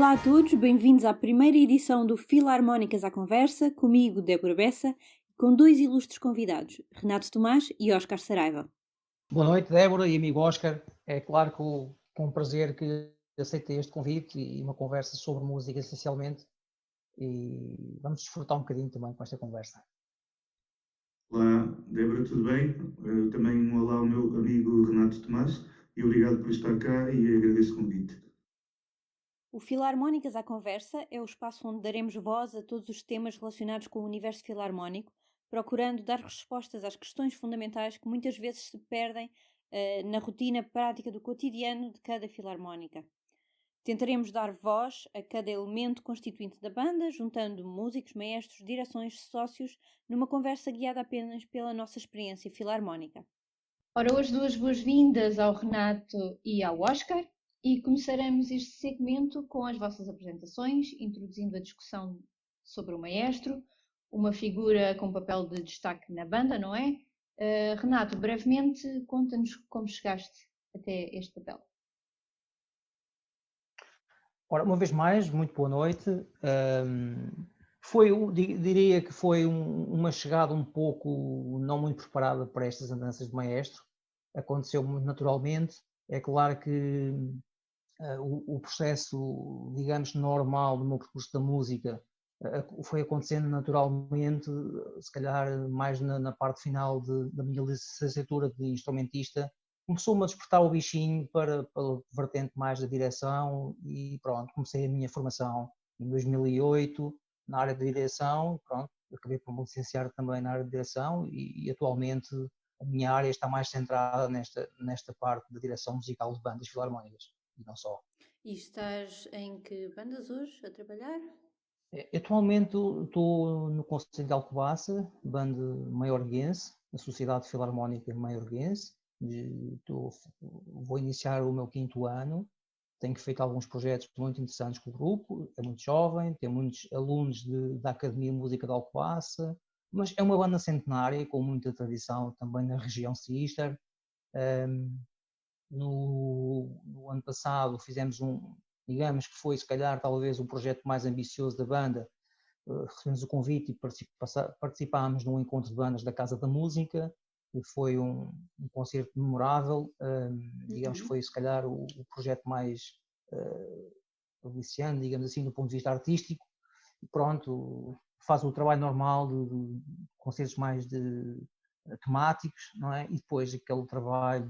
Olá a todos, bem-vindos à primeira edição do Filarmónicas à Conversa, comigo, Débora Bessa, com dois ilustres convidados, Renato Tomás e Óscar Saraiva. Boa noite, Débora e amigo Óscar. É claro que com prazer que aceitei este convite e uma conversa sobre música essencialmente, e vamos desfrutar um bocadinho também com esta conversa. Olá, Débora, tudo bem? Também um olá ao meu amigo Renato Tomás e obrigado por estar cá e agradeço o convite. O Filarmónicas à Conversa é o espaço onde daremos voz a todos os temas relacionados com o universo filarmónico, procurando dar respostas às questões fundamentais que muitas vezes se perdem na rotina prática do cotidiano de cada filarmónica. Tentaremos dar voz a cada elemento constituinte da banda, juntando músicos, maestros, direções, sócios, numa conversa guiada apenas pela nossa experiência filarmónica. Ora, hoje duas boas-vindas ao Renato e ao Óscar, e começaremos este segmento com as vossas apresentações, introduzindo a discussão sobre o maestro, uma figura com papel de destaque na banda, não é? Renato, brevemente, conta-nos como chegaste até este papel. Ora, uma vez mais, muito boa noite. Diria que foi uma chegada um pouco não muito preparada para estas andanças de maestro. Aconteceu muito naturalmente. É claro que o processo, digamos, normal do meu percurso da música foi acontecendo naturalmente, se calhar mais na parte final da minha licenciatura de instrumentista. Começou-me a despertar o bichinho para a vertente mais da direção e pronto, comecei a minha formação em 2008 na área de direção, pronto, acabei por me licenciar também na área de direção e atualmente a minha área está mais centrada nesta parte da direção musical de bandas filarmónicas e não só. E estás em que bandas hoje a trabalhar? Atualmente estou no Conselho de Alcobaça, banda maiorguense, na Sociedade Filarmónica Maiorguense. Vou iniciar o meu 5º ano, tenho feito alguns projetos muito interessantes com o grupo, é muito jovem, tem muitos alunos da Academia de Música de Alcobaça, mas é uma banda centenária com muita tradição também na região Cister. No ano passado fizemos digamos que foi se calhar talvez o projeto mais ambicioso da banda. Recebemos o convite e participámos num encontro de bandas da Casa da Música, e foi um concerto memorável, digamos que foi se calhar o projeto mais aliciante, digamos assim, do ponto de vista artístico, e pronto, faz o trabalho normal de concertos mais temáticos, não é? E depois aquele trabalho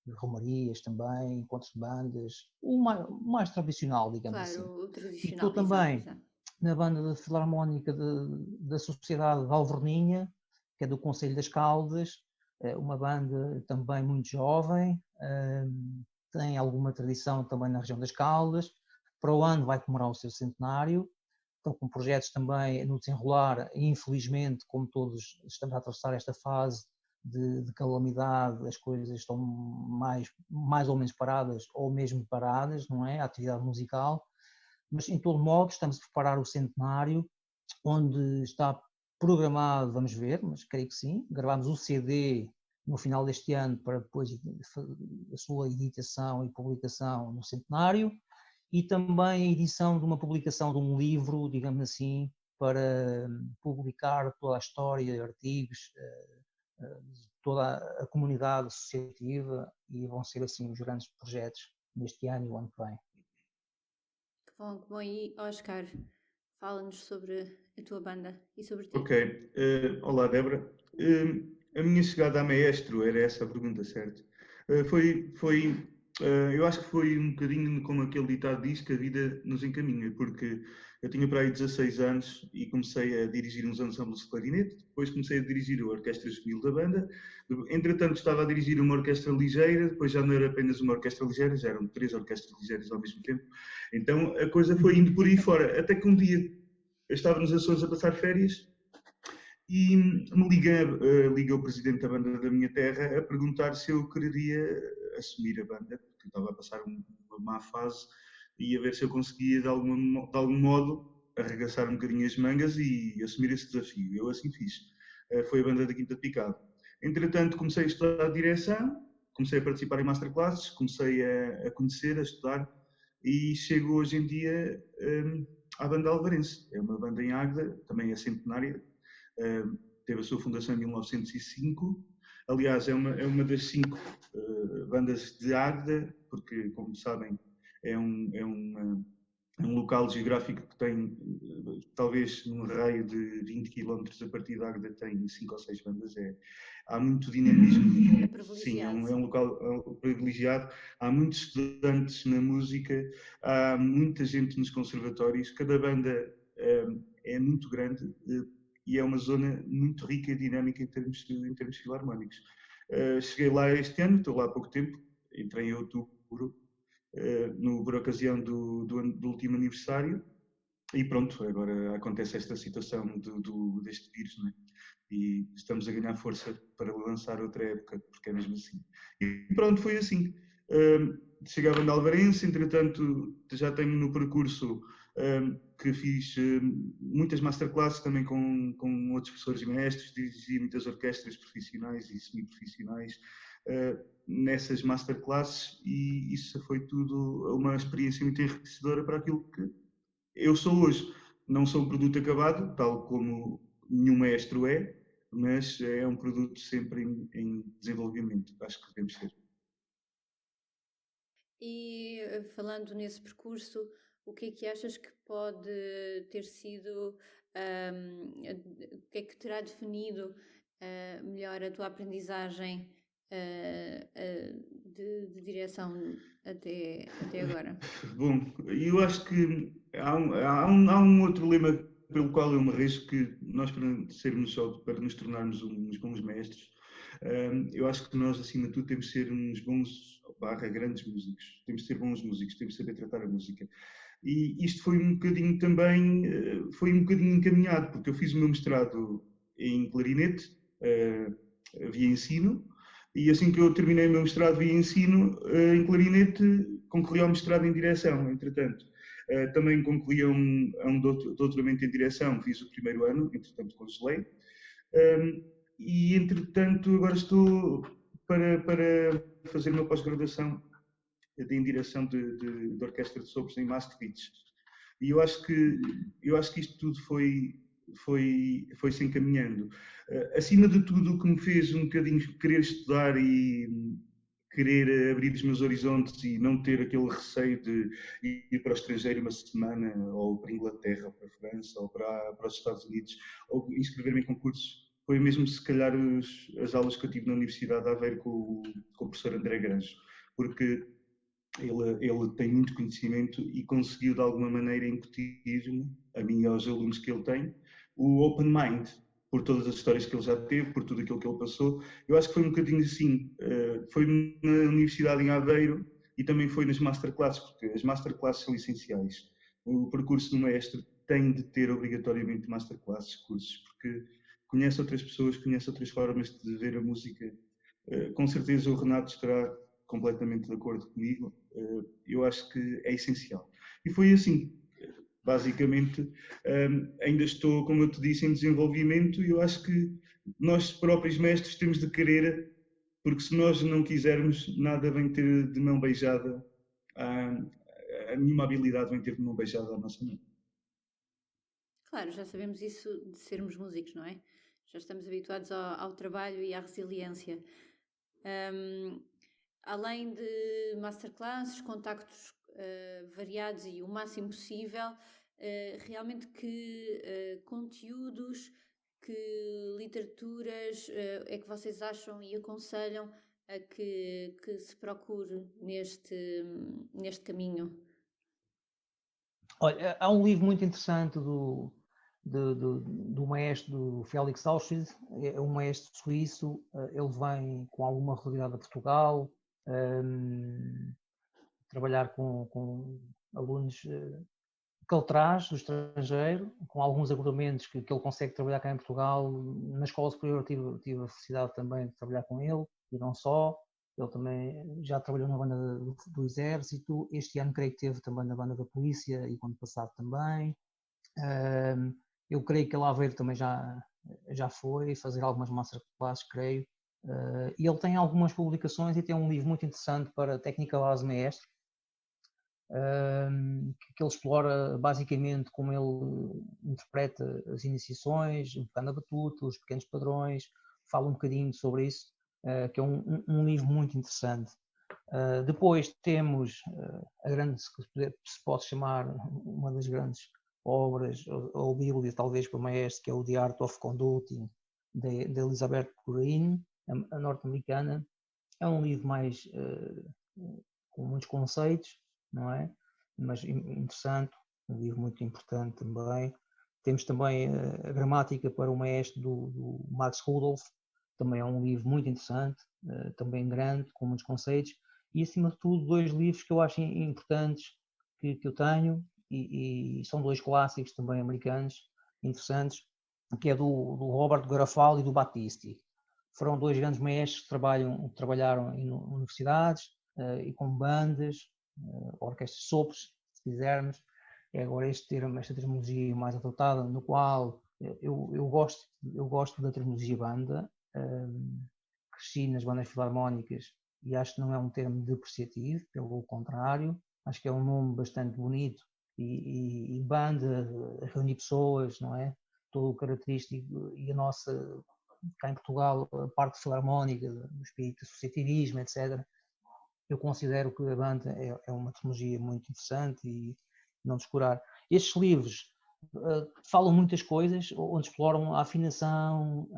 de romarias também, encontros de bandas, o mais tradicional, digamos claro, assim. o tradicional. E estou também exato. na banda filarmónica da Sociedade de Alverninha, que é do Conselho das Caldas, uma banda também muito jovem, tem alguma tradição também na região das Caldas. Para o ano vai comemorar o seu centenário, estão com projetos também no desenrolar, e infelizmente, como todos estamos a atravessar esta fase de calamidade, as coisas estão mais ou menos paradas, ou mesmo paradas, não é? A atividade musical. Mas, em todo modo, estamos a preparar o centenário, onde está programado, vamos ver, mas creio que sim, gravámos o CD no final deste ano para depois a sua editação e publicação no centenário, e também a edição de uma publicação de um livro, digamos assim, para publicar toda a história, artigos, toda a comunidade associativa, e vão ser assim os grandes projetos neste ano e o ano que vem. Que bom. E Óscar, fala-nos sobre a tua banda e sobre ti. Ok. Olá, Débora. A minha chegada a maestro, era essa a pergunta, certo? Eu acho que foi um bocadinho como aquele ditado diz, que a vida nos encaminha, porque eu tinha para aí 16 anos e comecei a dirigir uns ensembles de clarinete, depois comecei a dirigir a orquestra juvenil da banda, entretanto estava a dirigir uma orquestra ligeira, depois já não era apenas uma orquestra ligeira, já eram 3 orquestras ligeiras ao mesmo tempo, então a coisa foi indo por aí fora, até que um dia eu estava nos Açores a passar férias e me liga o presidente da banda da minha terra a perguntar se eu queria assumir a banda, porque eu estava a passar uma má fase, e a ver se eu conseguia de algum modo arregaçar um bocadinho as mangas e assumir esse desafio. Eu assim fiz. Foi a banda da Quinta de Picado. Entretanto, comecei a estudar direção, comecei a participar em masterclasses, comecei a conhecer, a estudar e chego hoje em dia à banda alvarense. É uma banda em Águeda, também é centenária, teve a sua fundação em 1905. Aliás, é uma das 5 bandas de Águeda, porque, como sabem, é um local geográfico que tem, talvez num raio de 20 km a partir de Águeda, tem 5 ou 6 bandas. Há muito dinamismo. É Sim, privilegiado. é um local privilegiado. Há muitos estudantes na música, há muita gente nos conservatórios. Cada banda é muito grande e é uma zona muito rica e dinâmica em termos filarmónicos. Cheguei lá este ano, estou lá há pouco tempo, entrei em outubro, por ocasião do último aniversário, e pronto, agora acontece esta situação deste vírus, né? E estamos a ganhar força para lançar outra época, porque é mesmo assim. E pronto, foi assim. Cheguei à banda alvarense, entretanto já tenho no percurso que fiz muitas masterclasses também com outros professores e mestres, dirigi muitas orquestras profissionais e semi-profissionais nessas masterclasses, e isso foi tudo uma experiência muito enriquecedora para aquilo que eu sou hoje. Não sou um produto acabado, tal como nenhum maestro é, mas é um produto sempre em desenvolvimento, acho que devemos ser. E falando nesse percurso, o que é que achas que pode ter sido, o que é que terá definido melhor a tua aprendizagem de direção até agora? Bom, eu acho que há um outro lema pelo qual eu me rejo, que nós, para nos tornarmos uns bons mestres, eu acho que nós, acima de tudo, temos de ser uns bons, barra, grandes músicos. Temos de ser bons músicos, temos de saber tratar a música. E isto foi um bocadinho também, foi um bocadinho encaminhado, porque eu fiz o meu mestrado em clarinete, via ensino, e assim que eu terminei o meu mestrado via ensino em clarinete, concorri ao mestrado em direção, entretanto. Também concorri a um doutoramento em direção, fiz o primeiro ano, entretanto congelei. E entretanto agora estou para fazer uma pós-graduação em direção de orquestra de sopros em Maastricht. E eu acho que isto tudo foi se encaminhando. Acima de tudo, o que me fez um bocadinho querer estudar e querer abrir os meus horizontes e não ter aquele receio de ir para o estrangeiro uma semana, ou para a Inglaterra, ou para a França, ou para os Estados Unidos, ou inscrever-me em concursos, foi mesmo, se calhar, as aulas que eu tive na Universidade a ver com o professor André Granjo, porque ele tem muito conhecimento e conseguiu de alguma maneira incutir-me, a mim e aos alunos que ele tem, o open mind, por todas as histórias que ele já teve, por tudo aquilo que ele passou. Eu acho que foi um bocadinho assim. Foi na Universidade em Aveiro e também foi nas masterclasses, porque as masterclasses são essenciais. O percurso do maestro tem de ter obrigatoriamente masterclasses, cursos, porque conhece outras pessoas, conhece outras formas de ver a música. Com certeza o Renato estará completamente de acordo comigo. Eu acho que é essencial. E foi assim, basicamente. Ainda estou, como eu te disse, em desenvolvimento, e eu acho que nós próprios mestres temos de querer, porque se nós não quisermos, nada vem ter de mão beijada, nenhuma habilidade vem ter de mão beijada à nossa mão. Claro, já sabemos isso de sermos músicos, não é? Já estamos habituados ao trabalho e à resiliência. Hum, Além de masterclasses, contactos variados e o máximo possível, realmente que conteúdos, que literaturas é que vocês acham e aconselham a que se procure neste caminho? Olha, há um livro muito interessante do maestro do Félix Auschwitz, é um maestro suíço, ele vem com alguma regularidade a Portugal, trabalhar com alunos que ele traz do estrangeiro, com alguns agrupamentos que ele consegue trabalhar cá em Portugal. Na Escola Superior tive a felicidade também de trabalhar com ele, e não só. Ele também já trabalhou na banda do Exército, este ano creio que teve também na banda da Polícia, e o ano passado também. Eu creio que ele a Aveiro também já foi fazer algumas masterclasses, creio. E ele tem algumas publicações e tem um livro muito interessante para técnica base maestro, que ele explora basicamente como ele interpreta as iniciações, invocando a batuta, os pequenos padrões, fala um bocadinho sobre isso, que é um livro muito interessante. Depois temos a grande, se pode chamar, uma das grandes obras, ou Bíblia talvez para o maestro, que é o The Art of Conducting, de Elizabeth Green, a norte-americana. É um livro mais com muitos conceitos, não é? Mas interessante, um livro muito importante também. Temos também a Gramática para o Maestro do Max Rudolph, também é um livro muito interessante, também grande, com muitos conceitos. E acima de tudo, 2 livros que eu acho importantes que eu tenho, e são 2 clássicos também americanos, interessantes, que é do Robert Garofalo e do Battisti. Foram 2 grandes maestros que trabalharam em universidades e com bandas, orquestras sopros, se quisermos. É agora este termo, esta terminologia mais adotada, no qual eu gosto da terminologia banda, cresci nas bandas filarmónicas e acho que não é um termo depreciativo, pelo contrário, acho que é um nome bastante bonito e banda, reunir pessoas, não é? Todo o característico, e a nossa, cá em Portugal, a parte filarmónica, do espírito associativismo, etc. Eu considero que a banda é uma terminologia muito interessante e não descurar. Estes livros falam muitas coisas, onde exploram a afinação,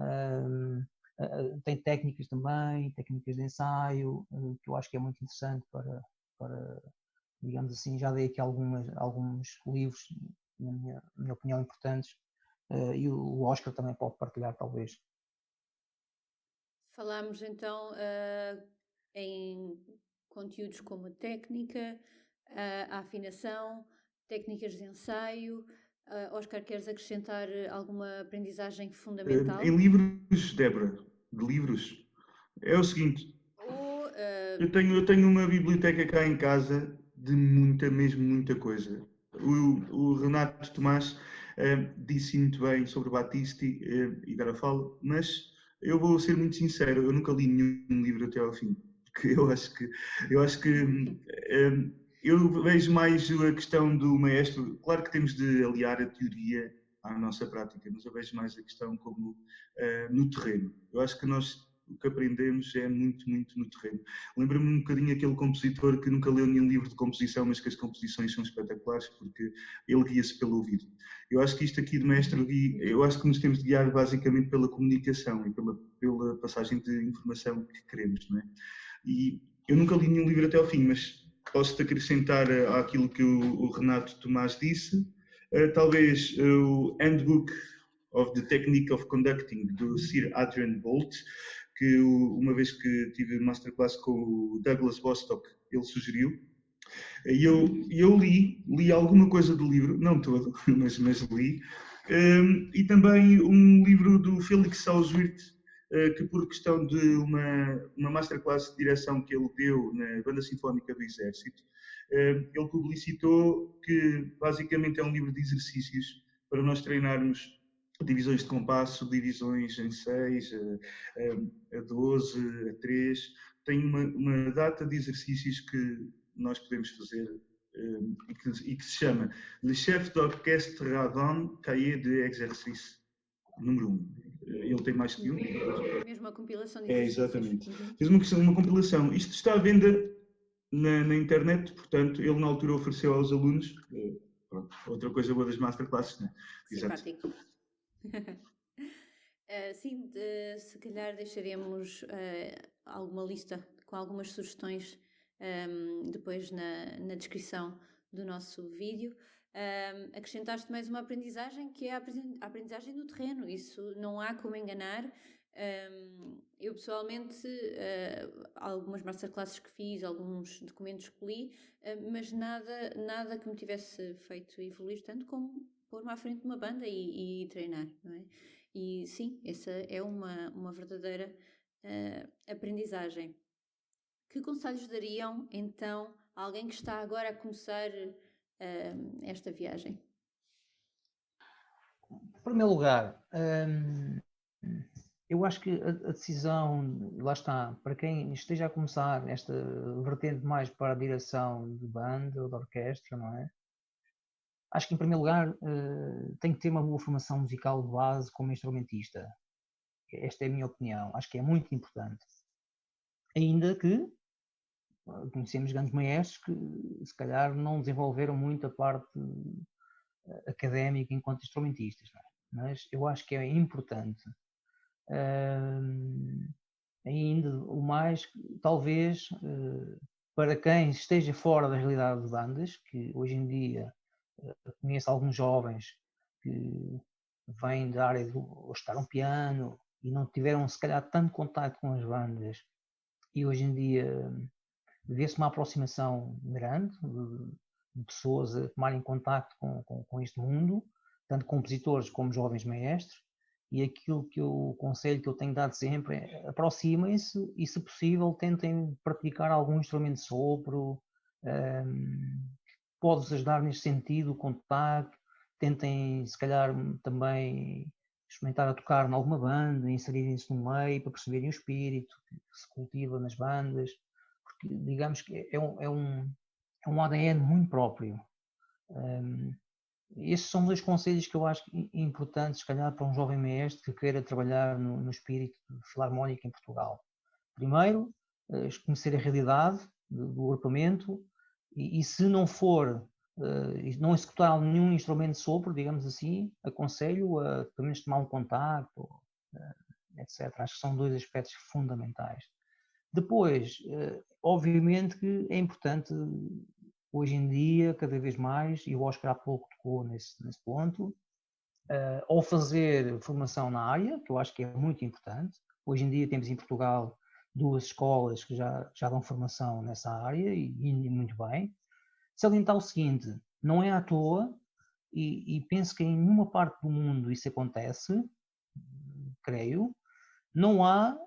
tem técnicas também, técnicas de ensaio, que eu acho que é muito interessante para digamos assim, já dei aqui alguns livros, na minha opinião, importantes, e o Oscar também pode partilhar, talvez. Falámos então em conteúdos como a técnica, a afinação, técnicas de ensaio. Oscar, queres acrescentar alguma aprendizagem fundamental? Em livros, Débora, de livros, é o seguinte, Ou, eu tenho uma biblioteca cá em casa de mesmo muita coisa. O Renato Tomás disse muito bem sobre Battisti e Garofalo, mas eu vou ser muito sincero, eu nunca li nenhum livro até ao fim, porque eu acho que eu vejo mais a questão do maestro. Claro que temos de aliar a teoria à nossa prática, mas eu vejo mais a questão como no terreno. Eu acho que nós o que aprendemos é muito no terreno. Lembro-me um bocadinho aquele compositor que nunca leu nenhum livro de composição, mas que as composições são espetaculares porque ele guia-se pelo ouvido. Eu acho que isto aqui de mestre Gui, eu acho que nos temos de guiar basicamente pela comunicação e pela passagem de informação que queremos, não é? E eu nunca li nenhum livro até ao fim, mas posso-te acrescentar àquilo que o Renato Tomás disse, talvez o Handbook of the Technique of Conducting, do Sir Adrian Bolt, que uma vez que tive masterclass com o Douglas Bostock, ele sugeriu. E eu li alguma coisa do livro, não todo, mas li. E também um livro do Felix Sauswirth, que por questão de uma masterclass de direção que ele deu na Banda Sinfónica do Exército, ele publicitou que basicamente é um livro de exercícios para nós treinarmos divisões de compasso, divisões em 6, a 12, a 3. Tem uma data de exercícios que nós podemos fazer e que se chama Le Chef d'Orchestre Radon Cahier de Exercice, número 1. Ele tem mais que um. mesmo a compilação de É, exercícios. exatamente. Uhum. Fez uma compilação. Isto está à venda na internet, portanto, ele na altura ofereceu aos alunos. Pronto, outra coisa boa das masterclasses, né? Simpático. Sim, se calhar deixaremos alguma lista com algumas sugestões depois na descrição do nosso vídeo. Acrescentaste mais uma aprendizagem, que é a aprendizagem no terreno. Isso não há como enganar. Eu pessoalmente, algumas masterclasses que fiz, alguns documentos que li, mas nada que me tivesse feito evoluir tanto como pôr-me à frente de uma banda e treinar, não é? E sim, essa é uma verdadeira aprendizagem. Que conselhos dariam então a alguém que está agora a começar esta viagem? Em primeiro lugar, Eu acho que a decisão, lá está, para quem esteja a começar esta vertente mais para a direção de banda ou de orquestra, não é? Acho que, em primeiro lugar, tem que ter uma boa formação musical de base como instrumentista. Esta é a minha opinião. Acho que é muito importante. Ainda que conhecemos grandes maestros que, se calhar, não desenvolveram muito a parte académica enquanto instrumentistas, não é? Mas eu acho que é importante. Ainda o mais, talvez, para quem esteja fora da realidade de bandas, que hoje em dia conheço alguns jovens que vêm da área do estudaram piano e não tiveram se calhar tanto contato com as bandas, e hoje em dia vê-se uma aproximação grande de pessoas a tomarem contacto com este mundo, tanto compositores como jovens maestros, e aquilo que o conselho que eu tenho dado sempre é aproximem-se e, se possível, tentem praticar algum instrumento de sopro, pode-vos ajudar neste sentido, o contacto, tentem se calhar também experimentar a tocar em alguma banda, inserirem-se no meio para perceberem o espírito que se cultiva nas bandas, porque digamos que é um ADN muito próprio. Esses são dois conselhos que eu acho importantes, se calhar, para um jovem maestro que queira trabalhar no espírito filarmónico em Portugal. Primeiro, conhecer a realidade do agrupamento e se não for, não executar nenhum instrumento de sopro, digamos assim, aconselho a pelo menos tomar um contacto, etc. Acho que são dois aspectos fundamentais. Depois, obviamente que é importante hoje em dia, cada vez mais, e o Oscar há pouco tocou nesse ponto, ou fazer formação na área, que eu acho que é muito importante. Hoje em dia temos em Portugal 2 escolas que já dão formação nessa área e muito bem. Salientar o seguinte, não é à toa, e penso que em nenhuma parte do mundo isso acontece, creio, não há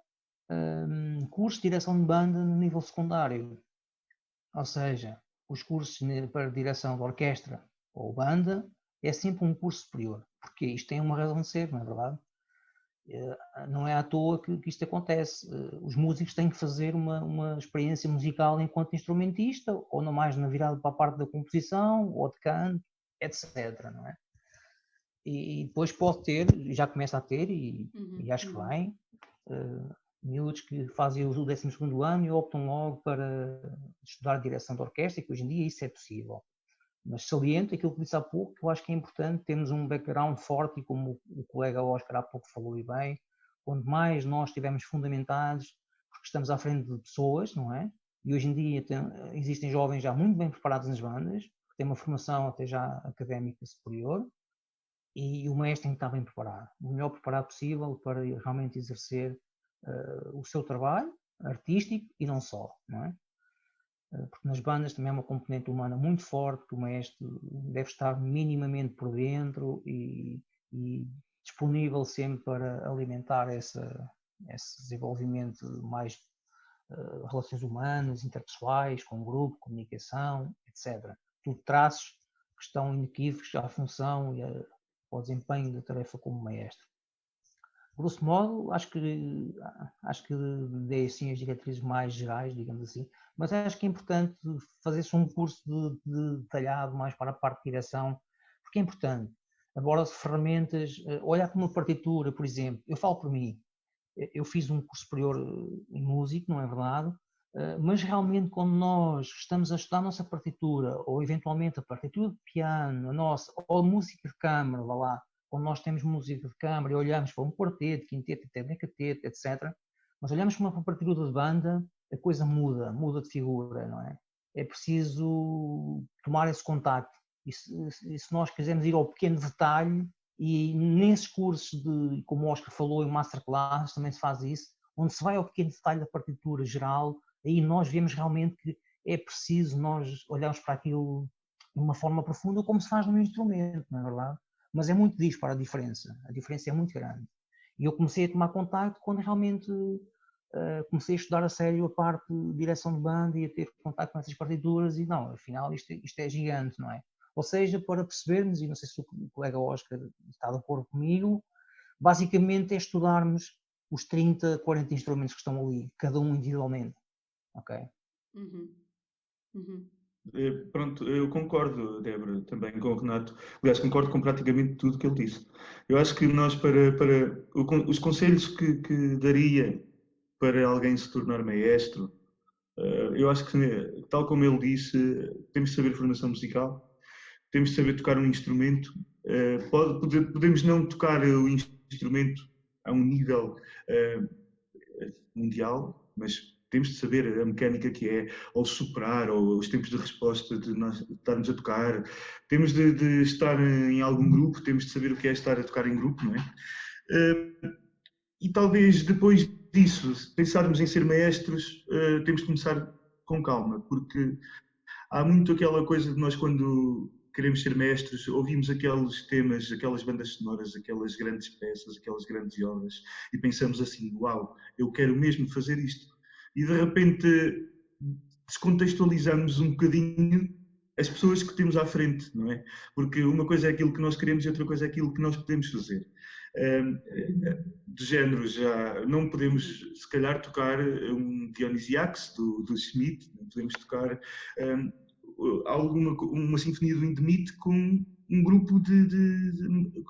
curso de direção de banda no nível secundário. Ou seja, os cursos para direção de orquestra ou banda é sempre um curso superior, porque isto tem uma razão de ser, não é verdade? Não é à toa que isto acontece. Os músicos têm que fazer uma experiência musical enquanto instrumentista, ou não mais na virada para a parte da composição, ou de canto, etc. Não é? E depois pode ter, já começa a ter, e acho que vem, miúdos que fazem o 12º ano e optam logo para estudar direção de orquestra, que hoje em dia isso é possível. Mas saliento aquilo que disse há pouco, que eu acho que é importante termos um background forte, e como o colega Oscar há pouco falou e bem, quanto mais nós estivermos fundamentados, porque estamos à frente de pessoas, não é? E hoje em dia existem jovens já muito bem preparados nas bandas, que têm uma formação até já académica superior, e o maestro tem que estar bem preparado, o melhor preparado possível para realmente exercer o seu trabalho artístico e não só, não é? Porque nas bandas também é uma componente humana muito forte, que o maestro deve estar minimamente por dentro e disponível sempre para alimentar esse desenvolvimento mais relações humanas, interpessoais, com o grupo, comunicação, etc. Tudo traços que estão inequívocos à função e ao desempenho da tarefa como maestro. Grosso modo, acho que dei assim as diretrizes mais gerais, digamos assim, mas acho que é importante fazer-se um curso de detalhado mais para a parte de direção, porque é importante. Aborda-se ferramentas, olhar para uma partitura, por exemplo, eu falo por mim, eu fiz um curso superior em música, não é verdade? Mas realmente quando nós estamos a estudar a nossa partitura, ou eventualmente a partitura de piano, a nossa, ou a música de câmara, vá lá, quando nós temos música de câmara e olhamos para um quarteto, quinteto, deccateto, etc., mas olhamos para uma partitura de banda, a coisa muda de figura, não é? É preciso tomar esse contacto. E se nós quisermos ir ao pequeno detalhe, e nesses cursos, como o Oscar falou, em masterclass também se faz isso, onde se vai ao pequeno detalhe da partitura geral, aí nós vemos realmente que é preciso nós olharmos para aquilo de uma forma profunda, como se faz no instrumento, não é verdade? Mas é muito disparo a diferença é muito grande. E eu comecei a tomar contacto quando realmente comecei a estudar a sério a parte de direção de banda e a ter contacto com essas partituras e não, afinal isto é gigante, não é? Ou seja, para percebermos, e não sei se o colega Oscar está de acordo comigo, basicamente é estudarmos os 30, 40 instrumentos que estão ali, cada um individualmente, ok? Uhum. Uhum. Pronto, eu concordo, Débora, também com o Renato. Aliás, concordo com praticamente tudo que ele disse. Eu acho que nós, os conselhos que daria para alguém se tornar maestro, eu acho que, tal como ele disse, temos de saber formação musical, temos de saber tocar um instrumento. Podemos não tocar o instrumento a um nível mundial, mas temos de saber a mecânica que é, ou soprar, ou os tempos de resposta de nós estarmos a tocar. Temos de estar em algum grupo, temos de saber o que é estar a tocar em grupo, não é? E talvez depois disso, se pensarmos em ser maestros, temos de começar com calma, porque há muito aquela coisa de nós, quando queremos ser mestres, ouvimos aqueles temas, aquelas bandas sonoras, aquelas grandes peças, aquelas grandes obras, e pensamos assim: uau, eu quero mesmo fazer isto. E de repente descontextualizamos um bocadinho as pessoas que temos à frente, não é? Porque uma coisa é aquilo que nós queremos e outra coisa é aquilo que nós podemos fazer. De género, já não podemos, se calhar, tocar um Dionysiacs do Schmidt, não podemos tocar uma sinfonia do Hindemith com um grupo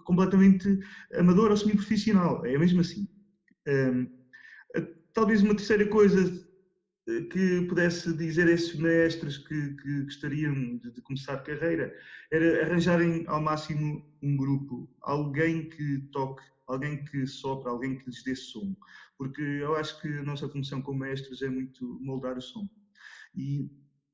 completamente amador ou semi-profissional. É mesmo assim. Talvez uma terceira coisa que pudesse dizer a esses mestres que gostariam de começar carreira era arranjarem ao máximo um grupo, alguém que toque, alguém que sopra, alguém que lhes dê som, porque eu acho que a nossa função como mestres é muito moldar o som. E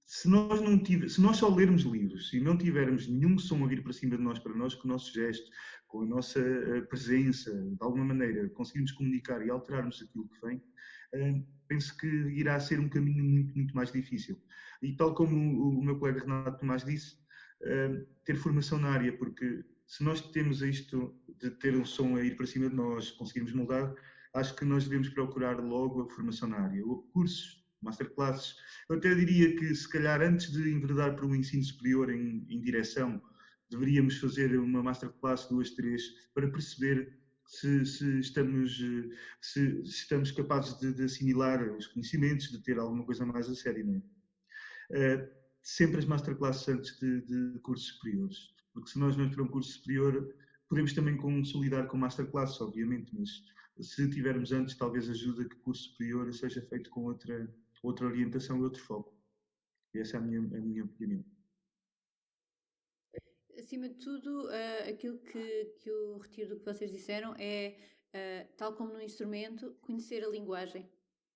se nós só lermos livros e não tivermos nenhum som a vir para cima de nós, para nós, com o nosso gesto, com a nossa presença, de alguma maneira, conseguirmos comunicar e alterarmos aquilo que vem, penso que irá ser um caminho muito, muito mais difícil. E tal como o meu colega Renato Tomás disse, ter formação na área, porque se nós temos isto de ter um som a ir para cima de nós, conseguirmos moldar, acho que nós devemos procurar logo a formação na área, ou cursos, masterclasses. Eu até diria que, se calhar, antes de enveredar para um ensino superior em direção, deveríamos fazer uma masterclass, 2, 3, para perceber se estamos capazes de assimilar os conhecimentos, de ter alguma coisa mais a sério, não é? Sempre as masterclasses antes de cursos superiores, porque se nós vamos para um curso superior, podemos também consolidar com masterclasses, obviamente, mas se tivermos antes, talvez ajude a que o curso superior seja feito com outra orientação e outro foco. E essa é a minha opinião. Acima de tudo, aquilo que eu retiro do que vocês disseram é, tal como no instrumento, conhecer a linguagem.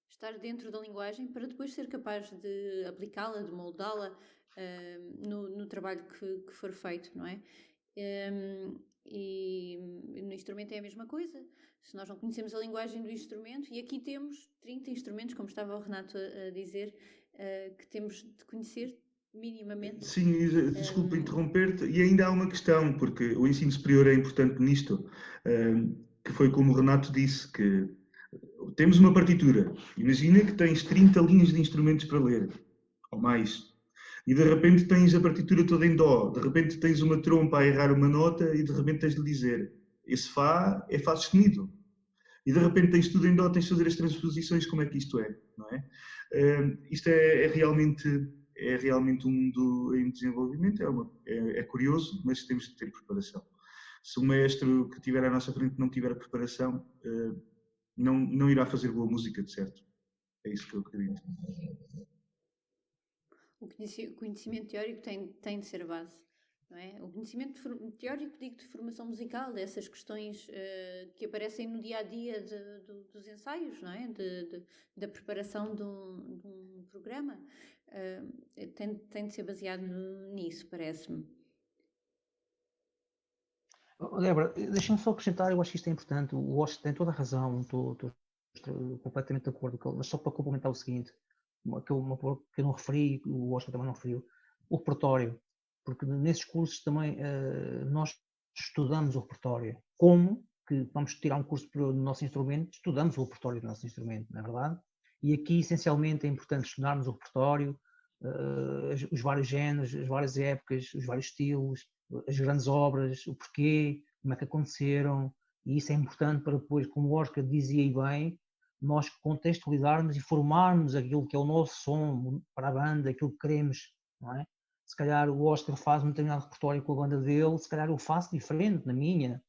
Estar dentro da linguagem para depois ser capaz de aplicá-la, de moldá-la no trabalho que for feito, não é? E no instrumento é a mesma coisa. Se nós não conhecemos a linguagem do instrumento, e aqui temos 30 instrumentos, como estava o Renato a dizer, que temos de conhecer minimamente. Sim, desculpa interromper-te, e ainda há uma questão, porque o ensino superior é importante nisto, que foi como o Renato disse, que temos uma partitura, imagina que tens 30 linhas de instrumentos para ler, ou mais, e de repente tens a partitura toda em dó, de repente tens uma trompa a errar uma nota e de repente tens de dizer, esse Fá é Fá sustenido, e de repente tens tudo em dó, tens de fazer as transposições, como é que isto é, não é? Isto é realmente um mundo em desenvolvimento, é curioso, mas temos de ter preparação. Se o maestro que estiver à nossa frente não tiver preparação, não irá fazer boa música, de certo. É isso que eu acredito. O conhecimento teórico tem de ser a base, não é? O conhecimento teórico, digo, de formação musical, dessas questões que aparecem no dia-a-dia dos ensaios, não é? Da preparação de um programa, tem de ser baseado nisso, parece-me. Débora, deixa-me só acrescentar, eu acho que isto é importante, o Oscar tem toda a razão, estou completamente de acordo com ele, mas só para complementar o seguinte, que eu não referi, o Oscar também não referiu, o repertório, porque nesses cursos também nós estudamos o repertório. Como que vamos tirar um curso do nosso instrumento, estudamos o repertório do nosso instrumento, não é verdade? E aqui, essencialmente, é importante estudarmos o repertório, os vários géneros, as várias épocas, os vários estilos, as grandes obras, o porquê, como é que aconteceram, E isso é importante para depois, como o Oscar dizia e bem, nós contextualizarmos e formarmos aquilo que é o nosso som para a banda, aquilo que queremos, não é? Se calhar o Oscar faz um determinado repertório com a banda dele, se calhar eu faço diferente na minha,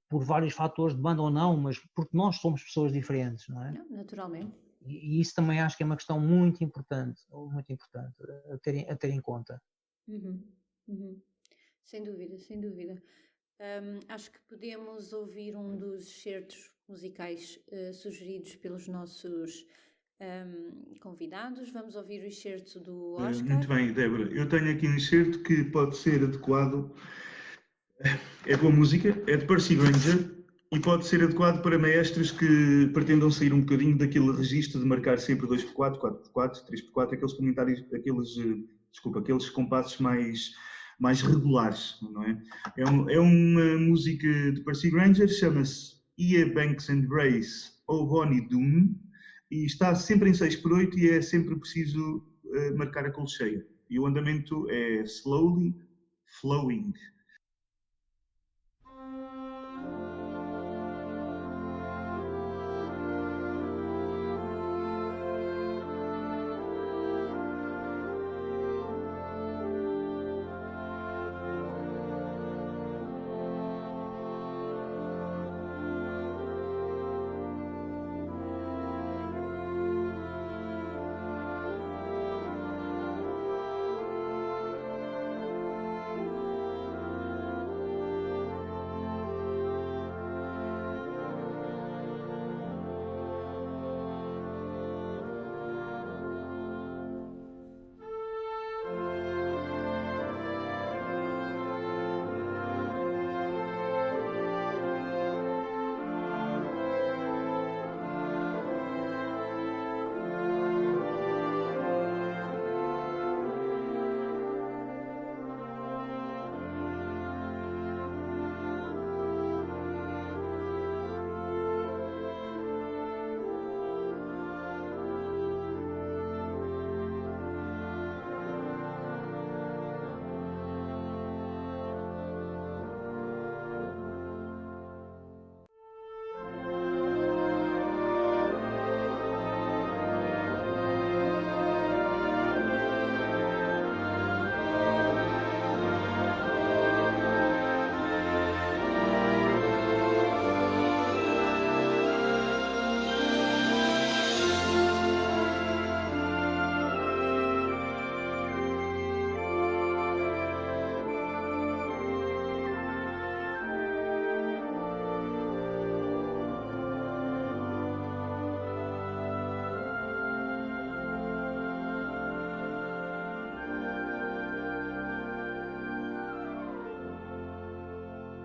por vários fatores de banda ou não, mas porque nós somos pessoas diferentes, não é? Não, naturalmente. E isso também acho que é uma questão muito importante a ter em conta. Uhum, uhum. Sem dúvida, sem dúvida. Acho que podemos ouvir um dos excertos musicais sugeridos pelos nossos convidados. Vamos ouvir o excerto do Oscar. Muito bem, Débora. Eu tenho aqui um excerto que pode ser adequado. É boa música, é de Percy Grainger e pode ser adequado para maestros que pretendam sair um bocadinho daquele registro de marcar sempre 2x4, 4x4, 3x4, aqueles comentários, aqueles compassos mais regulares, não é? É uma música de Percy Grainger, chama-se Ia Banks and Grace ou Bonnie Doon e está sempre em 6x8 e é sempre preciso marcar a colcheia. E o andamento é slowly flowing.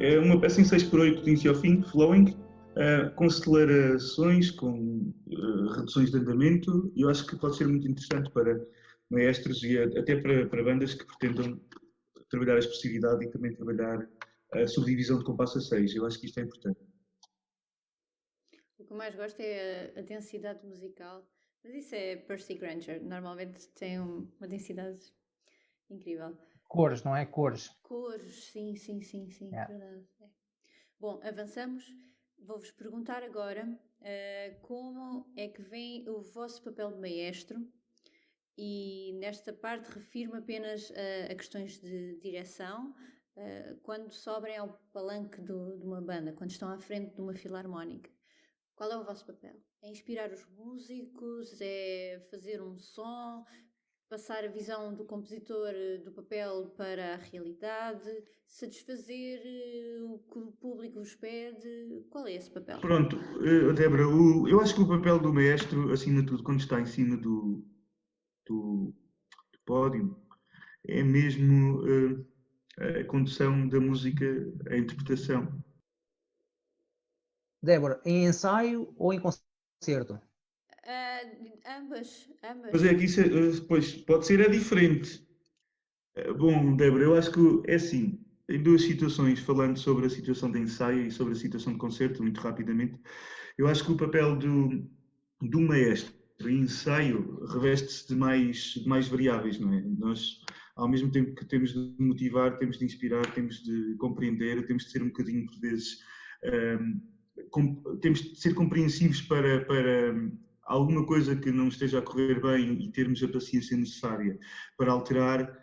É uma peça em 6x8 de início ao fim, flowing, com acelerações, com reduções de andamento, e eu acho que pode ser muito interessante para maestros e até para bandas que pretendam trabalhar a expressividade e também trabalhar a subdivisão de compasso a 6. Eu acho que isto é importante. O que eu mais gosto é a densidade musical, mas isso é Percy Grainger, normalmente tem uma densidade incrível. Cores, não é? Cores. Cores, sim, Yeah. verdade. É. Bom, avançamos. Vou-vos perguntar agora como é que vem o vosso papel de maestro e nesta parte refiro-me apenas a questões de direção, quando sobrem ao palanque de uma banda, quando estão à frente de uma filarmónica. Qual é o vosso papel? É inspirar os músicos? É fazer um som? Passar a visão do compositor do papel para a realidade? Satisfazer o que o público vos pede? Qual é esse papel? Pronto, Débora, eu acho que o papel do maestro, acima de tudo, quando está em cima do pódio, é mesmo a condução da música, a interpretação. Débora, em ensaio ou em concerto? Ambas. Mas é que isso, pois, pode ser diferente. Bom, Débora, eu acho que é assim, em duas situações, falando sobre a situação de ensaio e sobre a situação de concerto, muito rapidamente, eu acho que o papel do maestro em ensaio reveste-se de mais variáveis, não é? Nós, ao mesmo tempo que temos de motivar, temos de inspirar, temos de compreender, temos de ser um bocadinho, por vezes, Temos de ser compreensivos para alguma coisa que não esteja a correr bem e termos a paciência necessária para alterar.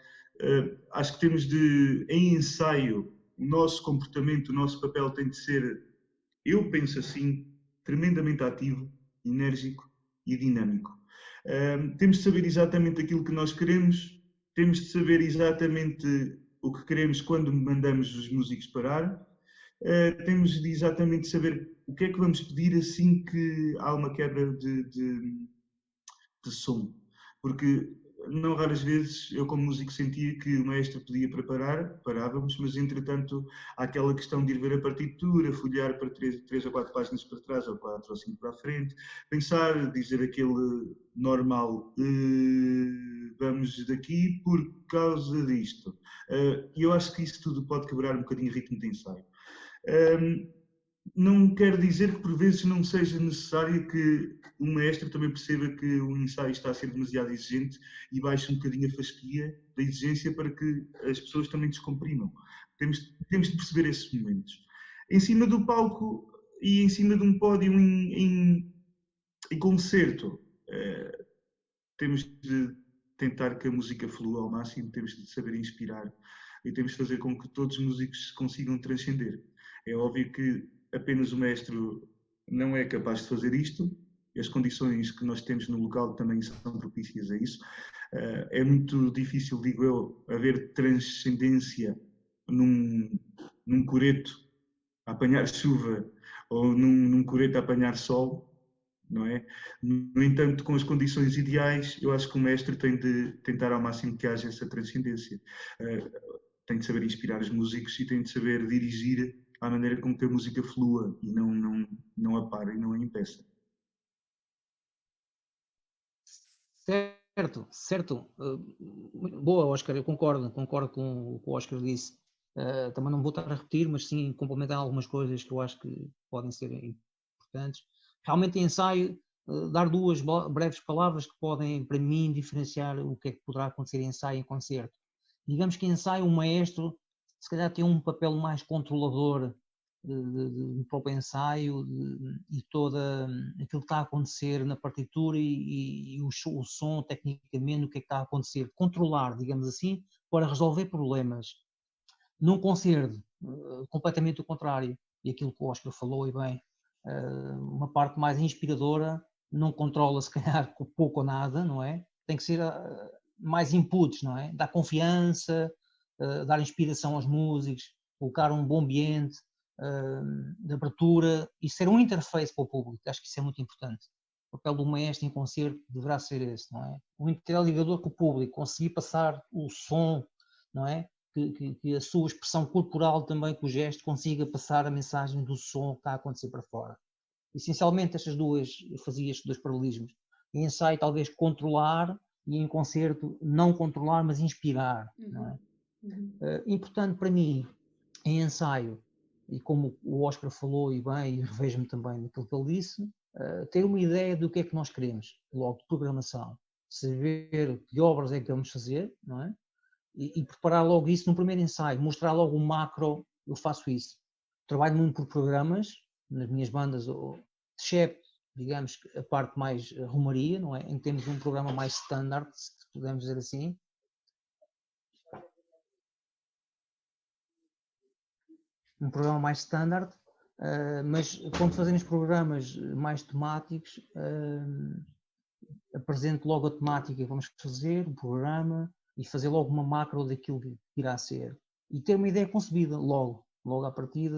Acho que temos de, em ensaio, o nosso comportamento, o nosso papel tem de ser, eu penso assim, tremendamente ativo, enérgico e dinâmico. Temos de saber exatamente aquilo que nós queremos, temos de saber exatamente o que queremos quando mandamos os músicos parar, temos de exatamente saber o que é que vamos pedir assim que há uma quebra de som. Porque não raras vezes eu como músico sentia que o maestro pedia para parar, parávamos, mas entretanto há aquela questão de ir ver a partitura, folhear para 3 ou 4 páginas para trás, ou 4 ou 5 para a frente, pensar, dizer aquele normal, vamos daqui por causa disto. E eu acho que isso tudo pode quebrar um bocadinho o ritmo de ensaio. Não quer dizer que por vezes não seja necessário que o maestro também perceba que o ensaio está a ser demasiado exigente e baixe um bocadinho a fasquia da exigência para que as pessoas também descomprimam. Temos de perceber esses momentos. Em cima do palco e em cima de um pódio em concerto, temos de tentar que a música flua ao máximo, temos de saber inspirar e temos de fazer com que todos os músicos consigam transcender. É óbvio que apenas o mestre não é capaz de fazer isto, as condições que nós temos no local também são propícias a isso. É muito difícil, digo eu, haver transcendência num coreto a apanhar chuva ou num coreto a apanhar sol, não é? No entanto, com as condições ideais, eu acho que o mestre tem de tentar ao máximo que haja essa transcendência. Tem de saber inspirar os músicos e tem de saber dirigir à maneira com que a música flua e não a pare e não a impeça. Certo. Boa, Oscar, eu concordo com o que o Oscar disse. Também não vou estar a repetir, mas sim complementar algumas coisas que eu acho que podem ser importantes. Realmente em ensaio, dar duas breves palavras que podem, para mim, diferenciar o que é que poderá acontecer em ensaio e em concerto. Digamos que em ensaio o maestro, se calhar, tem um papel mais controlador do próprio ensaio e toda aquilo que está a acontecer na partitura e o som, tecnicamente, o que é que está a acontecer. Controlar, digamos assim, para resolver problemas. Num concerto, completamente o contrário. E aquilo que o Oscar falou, e bem, uma parte mais inspiradora, não controla se calhar pouco ou nada, não é? Tem que ser mais inputs, não é? Dar confiança, dar inspiração aos músicos, colocar um bom ambiente de abertura e ser um interface para o público. Acho que isso é muito importante. O papel do maestro em concerto deverá ser esse, não é? Um interligador com o público, conseguir passar o som, não é? Que a sua expressão corporal também, com o gesto, consiga passar a mensagem do som que está a acontecer para fora. Essencialmente eu fazia estes dois paralelismos. Em ensaio talvez controlar e em concerto não controlar, mas inspirar. Não é? Importante para mim, em ensaio, e como o Oscar falou e bem, e revejo-me também naquilo que ele disse, ter uma ideia do que é que nós queremos, logo de programação, saber que obras é que vamos fazer, não é? E preparar logo isso no primeiro ensaio, mostrar logo o macro, eu faço isso. Trabalho muito por programas, nas minhas bandas, excepto, digamos, a parte mais romaria, não é? Em que temos um programa mais standard, se podemos dizer assim. Um programa mais standard, mas quando fazemos programas mais temáticos, apresento logo a temática que vamos fazer, o programa, e fazer logo uma macro daquilo que irá ser. E ter uma ideia concebida logo à partida,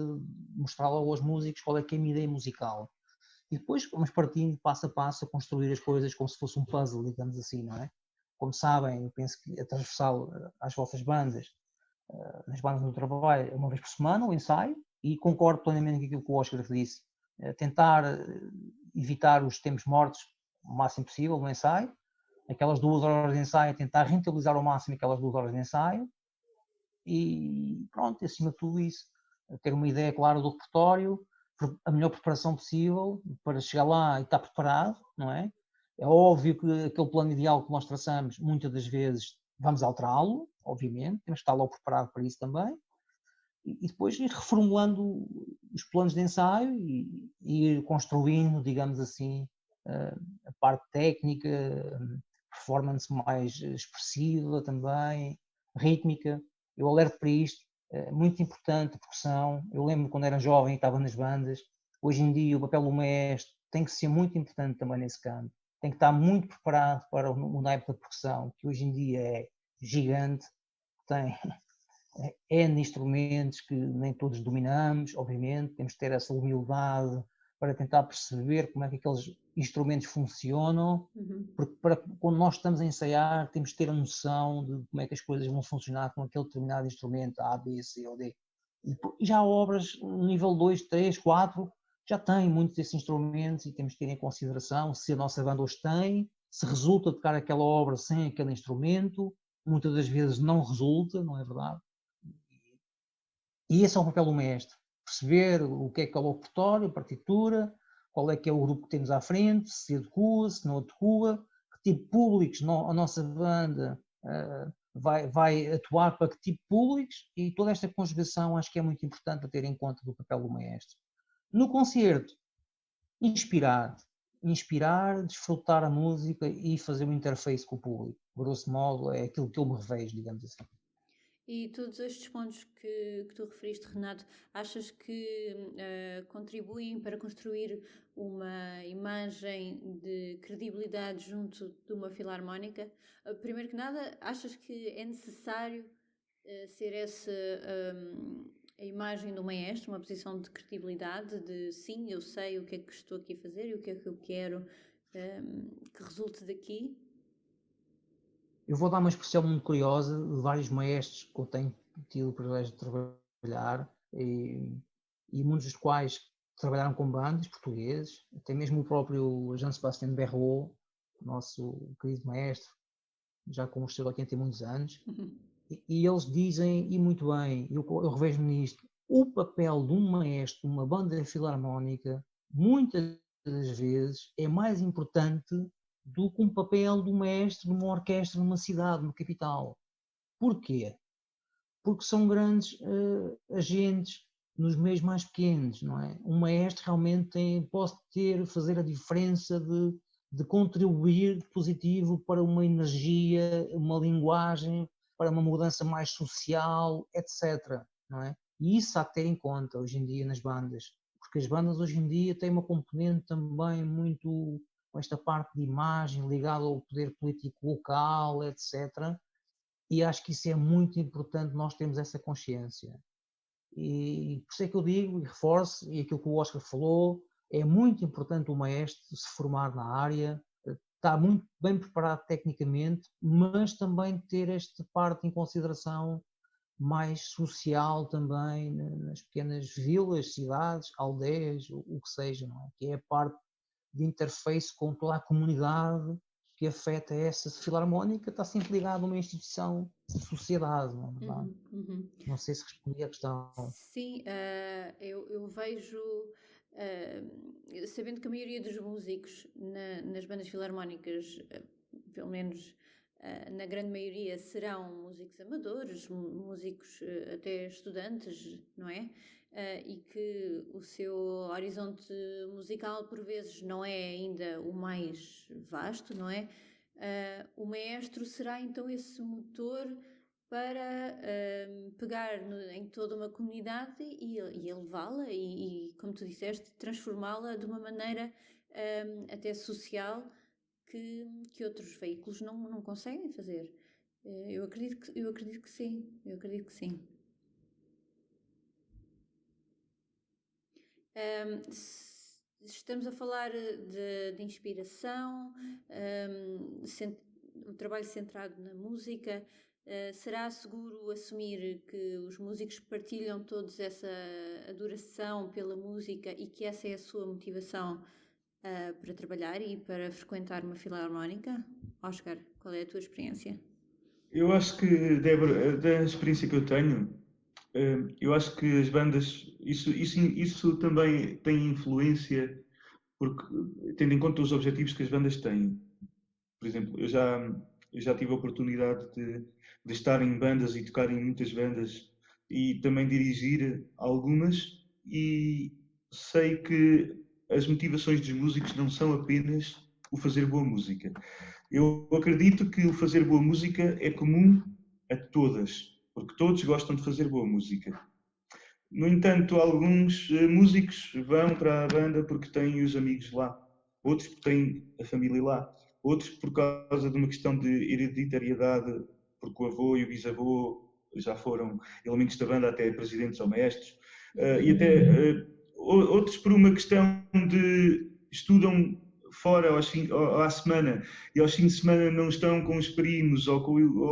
mostrar logo aos músicos qual é que é a minha ideia musical. E depois vamos partindo passo a passo a construir as coisas como se fosse um puzzle, digamos assim, não é? Como sabem, eu penso que é transversal às vossas bandas, nas bandas do trabalho, uma vez por semana, o ensaio, e concordo plenamente com aquilo que o Oscar disse. Tentar evitar os tempos mortos o máximo possível no ensaio, aquelas 2 horas de ensaio, tentar rentabilizar ao máximo aquelas 2 horas de ensaio, e pronto, acima de tudo isso, ter uma ideia clara do repertório, a melhor preparação possível para chegar lá e estar preparado, não é? É óbvio que aquele plano ideal que nós traçamos, muitas das vezes vamos alterá-lo, obviamente, temos que estar logo preparado para isso também, e depois ir reformulando os planos de ensaio e ir construindo, digamos assim, a parte técnica, performance mais expressiva também, rítmica. Eu alerto para isto, muito importante a percussão. Eu lembro quando era jovem e estava nas bandas. Hoje em dia o papel do maestro tem que ser muito importante também nesse campo. Tem que estar muito preparado para o naipe da percussão, que hoje em dia é gigante, tem N instrumentos que nem todos dominamos, obviamente, temos que ter essa humildade para tentar perceber como é que aqueles instrumentos funcionam, porque quando nós estamos a ensaiar temos que ter a noção de como é que as coisas vão funcionar com aquele determinado instrumento A, B, C ou D. E já obras no nível 2, 3, 4 já têm muitos desses instrumentos e temos que ter em consideração se a nossa banda os tem, se resulta tocar aquela obra sem aquele instrumento, muitas das vezes não resulta, não é verdade? E esse é o papel do mestre, perceber o que é o repertório, a partitura, qual é que é o grupo que temos à frente, se adequa, se não adequa, que tipo de públicos a nossa banda vai atuar para que tipo de públicos, e toda esta conjugação acho que é muito importante a ter em conta do papel do maestro. No concerto, inspirar, desfrutar a música e fazer uma interface com o público. Grosso modo, é aquilo que eu me revejo, digamos assim. E todos estes pontos que tu referiste, Renato, achas que contribuem para construir uma imagem de credibilidade junto de uma filarmónica? Primeiro que nada, achas que é necessário ser essa a imagem do maestro, uma posição de credibilidade, de sim, eu sei o que é que estou aqui a fazer e o que é que eu quero que resulte daqui? Eu vou dar uma expressão muito curiosa de vários maestros que eu tenho tido o privilégio de trabalhar e muitos dos quais trabalharam com bandas portugueses, até mesmo o próprio Jean-Sébastien Berrault, nosso querido maestro, já com os seus 80 e muitos anos, e eles dizem, e muito bem, eu revejo-me nisto, o papel de um maestro, uma banda filarmónica, muitas das vezes é mais importante do que um papel do maestro numa orquestra numa cidade, numa capital. Porquê? Porque são grandes agentes nos meios mais pequenos, não é? Um maestro realmente pode fazer a diferença de contribuir de positivo para uma energia, uma linguagem, para uma mudança mais social, etc. Não é? E isso há que ter em conta hoje em dia nas bandas, porque as bandas hoje em dia têm uma componente também muito com esta parte de imagem ligada ao poder político local, etc. E acho que isso é muito importante nós termos essa consciência. E por isso é que eu digo e reforço, e aquilo que o Oscar falou, é muito importante o maestro se formar na área, estar muito bem preparado tecnicamente, mas também ter esta parte em consideração mais social também nas pequenas vilas, cidades, aldeias, o que seja, não é? Que é a parte de interface com toda a comunidade que afeta essa filarmónica, está sempre ligado a uma instituição de sociedade, não é verdade? Não sei se respondi à questão. Sim, eu vejo, sabendo que a maioria dos músicos nas bandas filarmónicas, pelo menos na grande maioria, serão músicos amadores, músicos até estudantes, não é? E que o seu horizonte musical, por vezes, não é ainda o mais vasto, não é? O maestro será então esse motor para pegar em toda uma comunidade e elevá-la e, como tu disseste, transformá-la de uma maneira até social que outros veículos não conseguem fazer. Eu acredito que sim, eu acredito que sim. Estamos a falar de inspiração, um trabalho centrado na música. Será seguro assumir que os músicos partilham todos essa adoração pela música e que essa é a sua motivação para trabalhar e para frequentar uma filarmónica? Oscar, qual é a tua experiência? Eu acho que, Débora, da experiência que eu tenho, eu acho que as bandas, isso também tem influência, porque tendo em conta os objetivos que as bandas têm. Por exemplo, eu já tive a oportunidade de estar em bandas e tocar em muitas bandas e também dirigir algumas, e sei que as motivações dos músicos não são apenas o fazer boa música. Eu acredito que o fazer boa música é comum a todas, porque todos gostam de fazer boa música. No entanto, alguns músicos vão para a banda porque têm os amigos lá, outros porque têm a família lá, outros por causa de uma questão de hereditariedade, porque o avô e o bisavô já foram elementos da banda, até presidentes ou mestres, e até outros por uma questão de estudam fora à semana e aos fins de semana não estão com os primos ou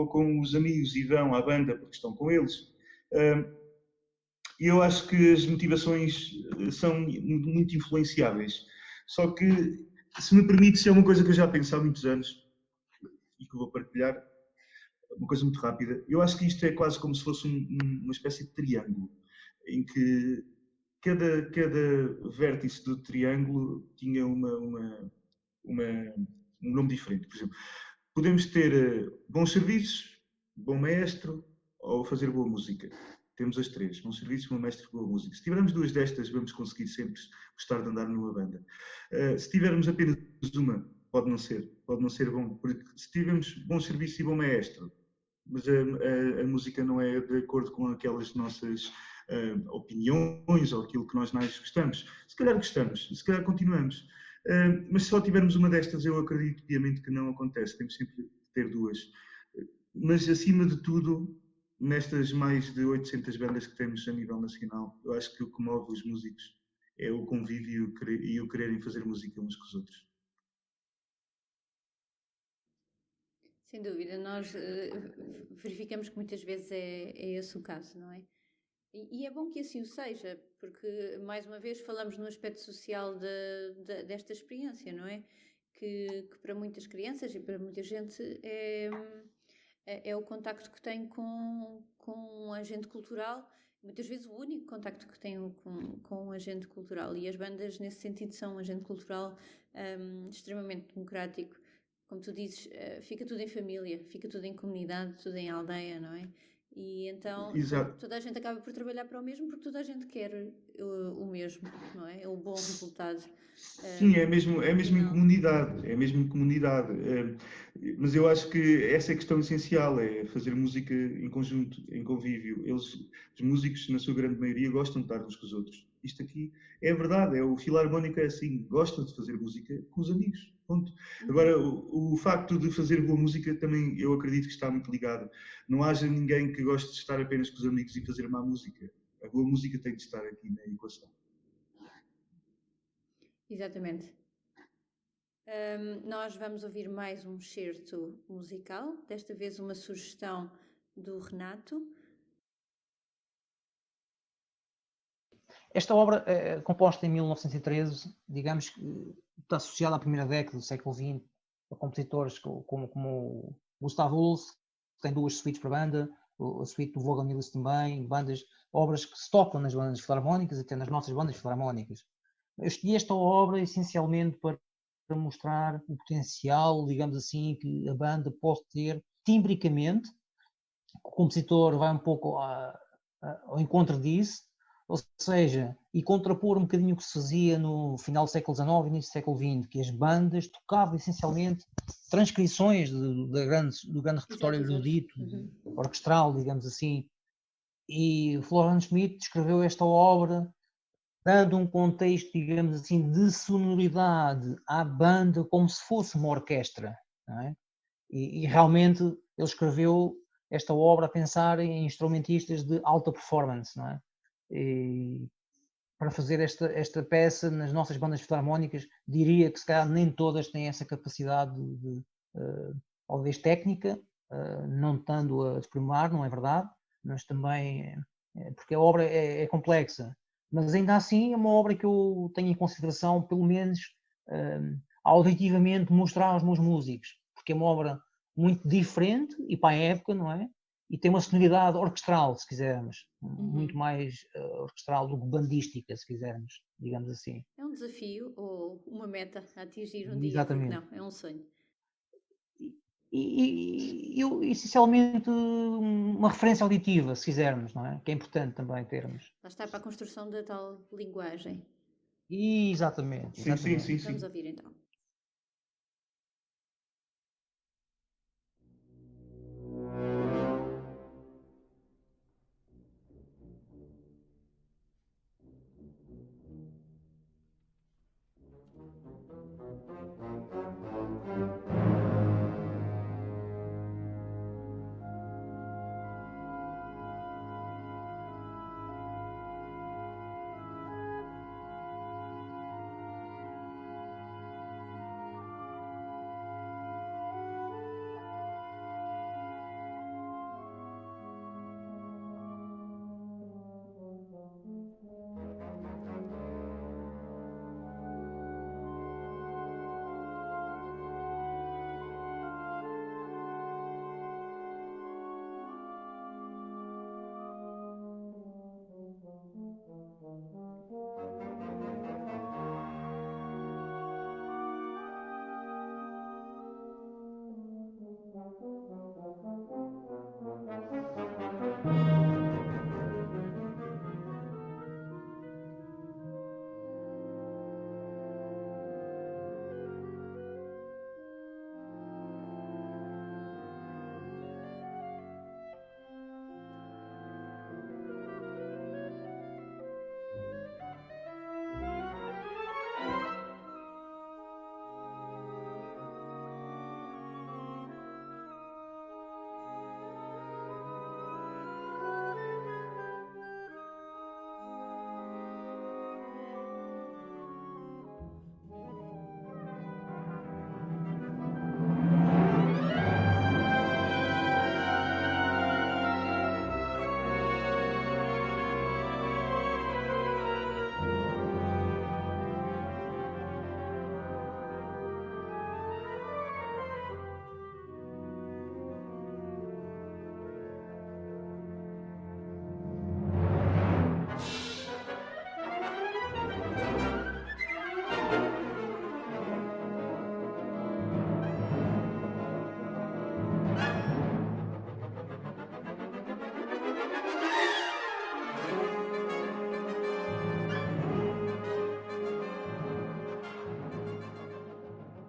com os amigos e vão à banda porque estão com eles. E eu acho que as motivações são muito influenciáveis. Só que, se me permite, se é uma coisa que eu já penso há muitos anos e que vou partilhar, uma coisa muito rápida. Eu acho que isto é quase como se fosse uma espécie de triângulo, em que cada vértice do triângulo tinha um nome diferente. Por exemplo, podemos ter bons serviços, bom maestro ou fazer boa música. Temos as três, bom serviço, bom mestre, boa música. Se tivermos duas destas, vamos conseguir sempre gostar de andar numa banda. Se tivermos apenas uma, pode não ser bom, porque se tivermos bom serviço e bom maestro, mas a música não é de acordo com aquelas nossas opiniões ou aquilo que nós mais gostamos. Se calhar gostamos, se calhar continuamos. Mas se só tivermos uma destas, eu acredito piamente que não acontece. Temos sempre de ter duas. Mas, acima de tudo, nestas mais de 800 bandas que temos a nível nacional, eu acho que o que move os músicos é o convívio e o quererem fazer música uns com os outros. Sem dúvida, nós verificamos que muitas vezes é esse o caso, não é? E é bom que assim o seja, porque, mais uma vez, falamos no aspecto social desta experiência, não é? Que para muitas crianças e para muita gente é o contacto que tem com um agente cultural, muitas vezes o único contacto que tem com um agente cultural. E as bandas, nesse sentido, são um agente cultural extremamente democrático. Como tu dizes, fica tudo em família, fica tudo em comunidade, tudo em aldeia, não é? E então Exato. toda a gente acaba por trabalhar para o mesmo porque toda a gente quer o mesmo, não é? O bom resultado. Sim, é mesmo em Final. comunidade, é mesmo em comunidade. Mas eu acho que essa é a questão essencial, é fazer música em conjunto, em convívio. Os músicos, na sua grande maioria, gostam de estar uns com os outros. Isto aqui é verdade, o filarmónico é assim, gosta de fazer música com os amigos, ponto. Agora, o facto de fazer boa música também, eu acredito que está muito ligado. Não haja ninguém que goste de estar apenas com os amigos e fazer má música. A boa música tem de estar aqui na equação. Exatamente. Nós vamos ouvir mais um excerto musical, desta vez uma sugestão do Renato. Esta obra, composta em 1913, digamos que está associada à primeira década do século XX, a compositores como Gustav Holst, que tem duas suítes para banda, a suíte do Vogel Mills também, obras que se tocam nas bandas filarmónicas, até nas nossas bandas filarmónicas. Eu escolhi esta obra essencialmente para mostrar o potencial, digamos assim, que a banda pode ter timbricamente. O compositor vai um pouco ao encontro disso, ou seja, e contrapor um bocadinho o que se fazia no final do século XIX e início do século XX, que as bandas tocavam essencialmente transcrições do grande repertório erudito, orquestral, digamos assim. E Florian Schmidt escreveu esta obra dando um contexto, digamos assim, de sonoridade à banda como se fosse uma orquestra, não é? E realmente ele escreveu esta obra a pensar em instrumentistas de alta performance, não é? E para fazer esta peça nas nossas bandas filarmónicas, diria que se calhar nem todas têm essa capacidade talvez técnica, não estando a desprimar, não é verdade, mas também porque a obra é complexa, mas ainda assim é uma obra que eu tenho em consideração, pelo menos auditivamente mostrar aos meus músicos, porque é uma obra muito diferente e para a época, não é? E tem uma sonoridade orquestral, se quisermos, muito mais orquestral do que bandística, se quisermos, digamos assim. É um desafio ou uma meta a atingir um dia, porque Exatamente. não, é um sonho. essencialmente uma referência auditiva, se quisermos, não é? Que é importante também termos. Lá está para a construção da tal linguagem. Exatamente, Sim, sim, exatamente. sim, Vamos sim. ouvir então.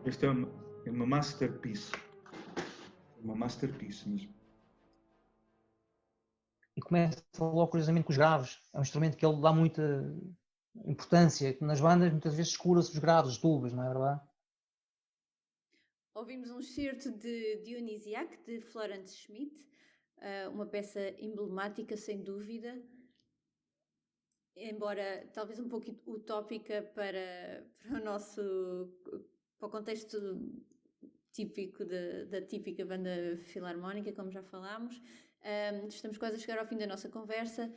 Esta é uma masterpiece. Uma masterpiece mesmo. E começa logo, curiosamente, com os graves. É um instrumento que ele dá muita importância, que nas bandas muitas vezes escura-se os graves, os tubos, não é verdade? Ouvimos um certo de Dionysiac, de Florence Schmidt, uma peça emblemática, sem dúvida, embora talvez um pouco utópica para para o contexto típico da típica banda filarmónica, como já falámos. Estamos quase a chegar ao fim da nossa conversa,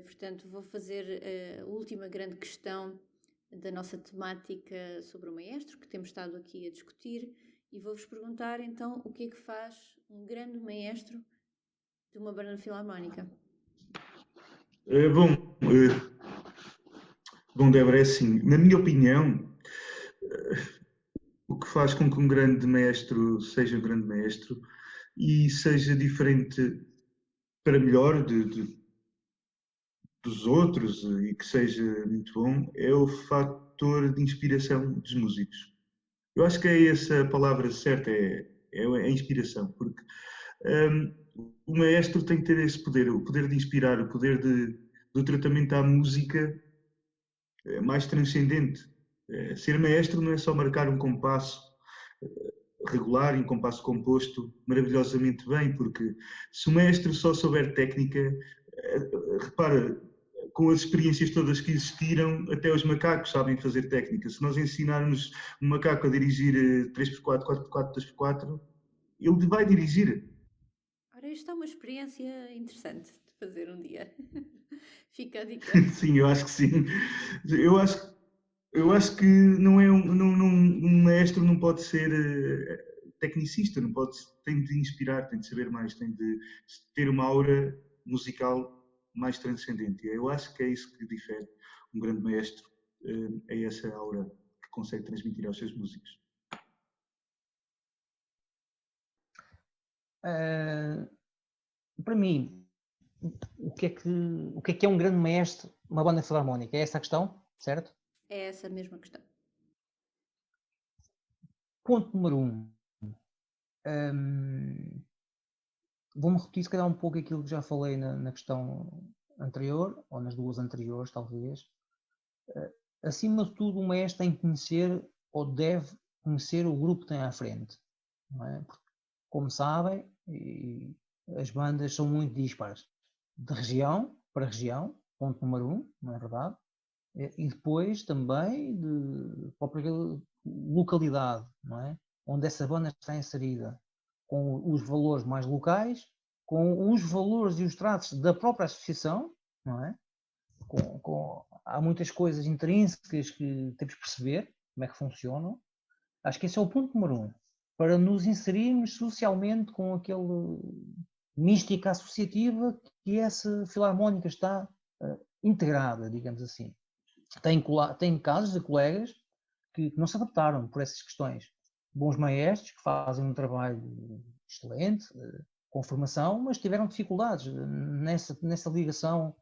portanto vou fazer a última grande questão da nossa temática sobre o maestro, que temos estado aqui a discutir, e vou-vos perguntar então o que é que faz um grande maestro de uma banda filarmónica? Bom, Débora, é assim, na minha opinião, o que faz com que um grande maestro seja um grande maestro e seja diferente para melhor dos outros e que seja muito bom é o fator de inspiração dos músicos. Eu acho que é essa a palavra certa, é a inspiração, porque o maestro tem que ter esse poder, o poder de inspirar, o poder do tratamento à música mais transcendente. Ser maestro não é só marcar um compasso regular e um compasso composto maravilhosamente bem, porque se o maestro só souber técnica, repara, com as experiências todas que existiram, até os macacos sabem fazer técnica. Se nós ensinarmos um macaco a dirigir 3x4, 4x4, 2x4, ele vai dirigir. Ora, isto é uma experiência interessante de fazer um dia. Fica a dica. Sim, eu acho que sim. Eu acho que não é um maestro não pode ser tecnicista, não pode, tem de inspirar, tem de saber mais, tem de ter uma aura musical mais transcendente. Eu acho que é isso que difere um grande maestro, é essa aura que consegue transmitir aos seus músicos. para mim, o que é um grande maestro, uma banda filarmónica? É essa a questão, certo? É essa a mesma questão. Ponto número 1. Vou-me repetir, se calhar, um pouco aquilo que já falei na questão anterior, ou nas duas anteriores, talvez. Acima de tudo, o maestro tem que conhecer, ou deve conhecer, o grupo que tem à frente. Não é? Porque, como sabem, as bandas são muito dispares. De região para região, ponto número 1, não é verdade? E depois também de própria localidade, não é? Onde essa banda está inserida, com os valores mais locais, com os valores e os traços da própria associação, não é? Há muitas coisas intrínsecas que temos que perceber como é que funcionam. Acho que esse é o ponto número 1, para nos inserirmos socialmente com aquele mística associativa que essa filarmónica está integrada, digamos assim. Tem casos de colegas que não se adaptaram por essas questões. Bons maestros que fazem um trabalho excelente, com formação, mas tiveram dificuldades nessa ligação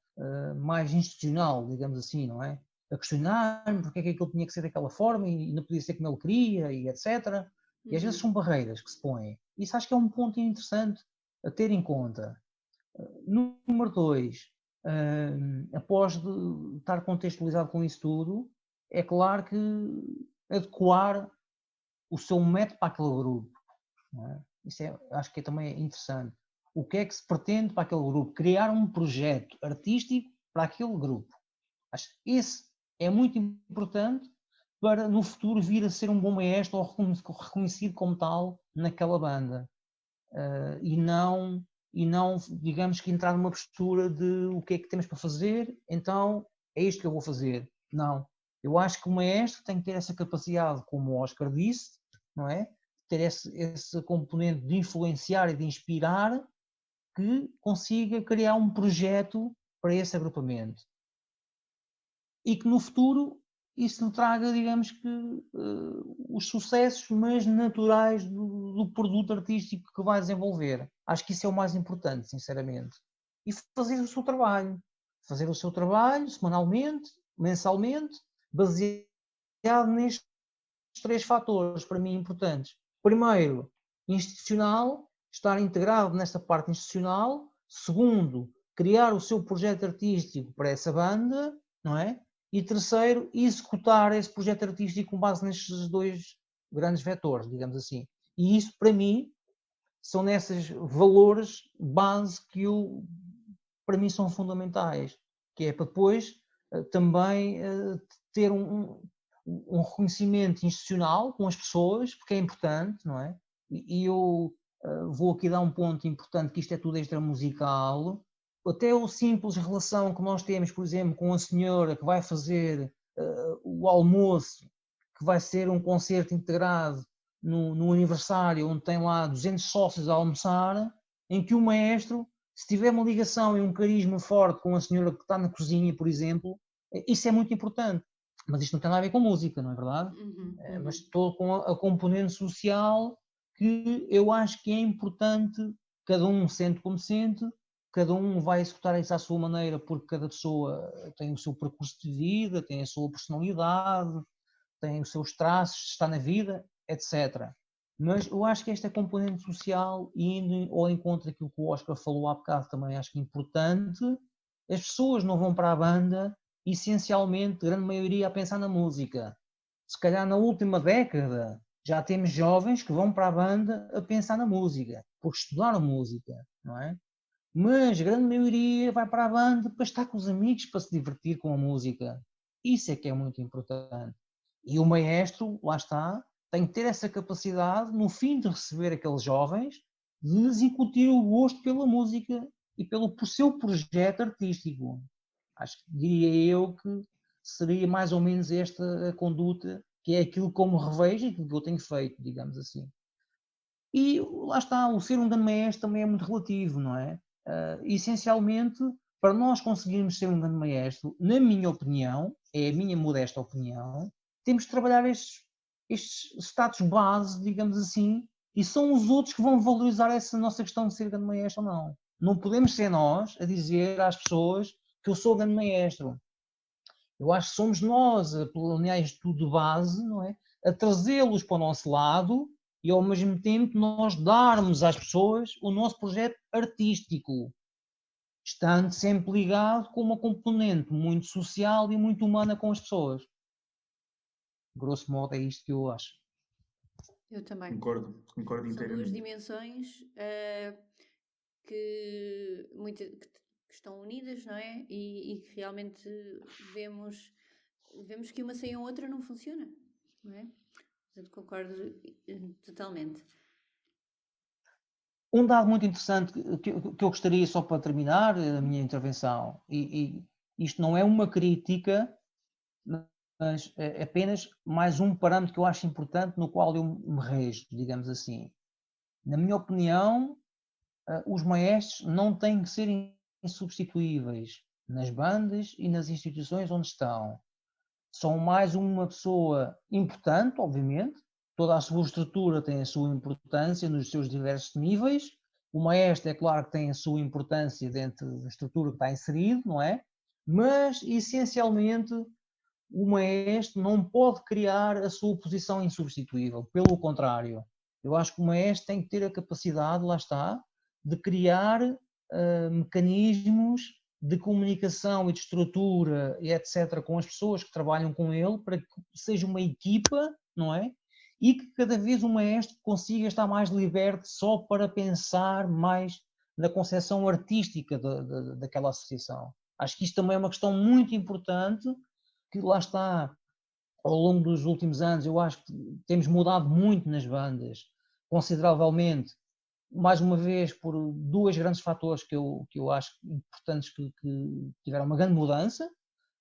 mais institucional, digamos assim, não é? A questionar-me porque é que aquilo tinha que ser daquela forma e não podia ser como ele queria, e etc. E às vezes são barreiras que se põem. Isso acho que é um ponto interessante a ter em conta. Número 2, após de estar contextualizado com isso tudo, é claro que adequar o seu método para aquele grupo. Não é? Isso acho que também interessante. O que é que se pretende para aquele grupo? Criar um projeto artístico para aquele grupo. Acho que esse é muito importante para no futuro vir a ser um bom maestro ou reconhecido como tal naquela banda. E não, digamos que entrar numa postura de o que é que temos para fazer, então é isto que eu vou fazer. Não. Eu acho que o maestro tem que ter essa capacidade, como o Oscar disse, não é? Ter esse componente de influenciar e de inspirar, que consiga criar um projeto para esse agrupamento. E que no futuro isso traga, digamos que, os sucessos, mas naturais do produto artístico que vai desenvolver. Acho que isso é o mais importante, sinceramente. E fazer o seu trabalho. Fazer o seu trabalho semanalmente, mensalmente, baseado nestes 3 fatores, para mim, importantes. Primeiro, institucional, estar integrado nesta parte institucional. Segundo, criar o seu projeto artístico para essa banda, não é? E terceiro, executar esse projeto artístico com base nestes 2 grandes vetores, digamos assim. E isso, para mim, são nesses valores base que para mim são fundamentais, que é para depois também ter um reconhecimento institucional com as pessoas, porque é importante, não é? E eu vou aqui dar um ponto importante, que isto é tudo extramusical. Até a simples relação que nós temos, por exemplo, com a senhora que vai fazer o almoço, que vai ser um concerto integrado no aniversário, onde tem lá 200 sócios a almoçar, em que o maestro, se tiver uma ligação e um carisma forte com a senhora que está na cozinha, por exemplo, isso é muito importante. Mas isto não tem nada a ver com música, não é verdade? Mas estou com a componente social, que eu acho que é importante, cada um sente como sente, cada um vai executar isso à sua maneira, porque cada pessoa tem o seu percurso de vida, tem a sua personalidade, tem os seus traços, está na vida, etc. Mas eu acho que esta componente social, indo ao encontro daquilo que o Oscar falou há bocado também, acho que é importante. As pessoas não vão para a banda, essencialmente, a grande maioria, a pensar na música. Se calhar na última década já temos jovens que vão para a banda a pensar na música, porque estudaram música, não é? Mas a grande maioria vai para a banda para estar com os amigos, para se divertir com a música. Isso é que é muito importante. E o maestro, lá está, tem que ter essa capacidade, no fim de receber aqueles jovens, de lhes incutir o gosto pela música e pelo seu projeto artístico. Acho que diria eu que seria mais ou menos esta a conduta, que é aquilo como revejo e aquilo que eu tenho feito, digamos assim. E lá está, o ser um grande maestro também é muito relativo, não é? Essencialmente, para nós conseguirmos ser um grande maestro, na minha opinião, é a minha modesta opinião, temos de trabalhar estes status base, digamos assim, e são os outros que vão valorizar essa nossa questão de ser grande maestro ou não. Não podemos ser nós a dizer às pessoas que eu sou grande maestro. Eu acho que somos nós a planear isto tudo de base, não é? A trazê-los para o nosso lado e ao mesmo tempo nós darmos às pessoas o nosso projeto artístico, estando sempre ligado com uma componente muito social e muito humana com as pessoas. Grosso modo é isto que eu acho. Eu também. Concordo São duas inteiramente. dimensões que estão unidas, não é? E que realmente vemos que uma sem a outra não funciona, não é? Portanto, concordo totalmente. Um dado muito interessante que eu gostaria, só para terminar a minha intervenção, e isto não é uma crítica, mas é apenas mais um parâmetro que eu acho importante no qual eu me rejo, digamos assim. Na minha opinião, os maestros não têm que ser insubstituíveis nas bandas e nas instituições onde estão. São mais uma pessoa importante, obviamente, toda a sua estrutura tem a sua importância nos seus diversos níveis. O maestro, é claro que tem a sua importância dentro da estrutura que está inserido, não é? Mas, essencialmente, o maestro não pode criar a sua posição insubstituível. Pelo contrário, eu acho que o maestro tem que ter a capacidade, lá está, de criar mecanismos de comunicação e de estrutura e etc. com as pessoas que trabalham com ele para que seja uma equipa, não é? E que cada vez o maestro consiga estar mais liberto só para pensar mais na concepção artística daquela associação. Acho que isto também é uma questão muito importante que lá está, ao longo dos últimos anos, eu acho que temos mudado muito nas bandas, consideravelmente, mais uma vez por dois grandes fatores que eu acho importantes que tiveram uma grande mudança,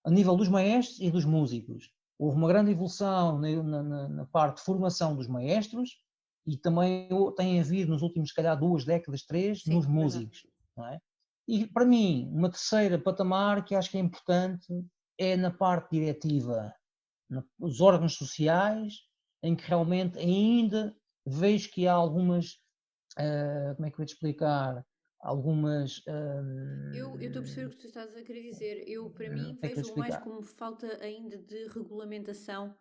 a nível dos maestros e dos músicos. Houve uma grande evolução na parte de formação dos maestros e também tem havido nos últimos, se calhar, 2 décadas, 3, Sim, nos músicos. Não é? E para mim, uma terceira patamar que acho que é importante é na parte diretiva, nos órgãos sociais, em que realmente ainda vejo que há algumas, como é que eu vou te explicar, algumas... Eu estou a perceber o que tu estás a querer dizer. Eu, para mim, como é que eu vou te vejo mais explicar? como falta ainda de regulamentação.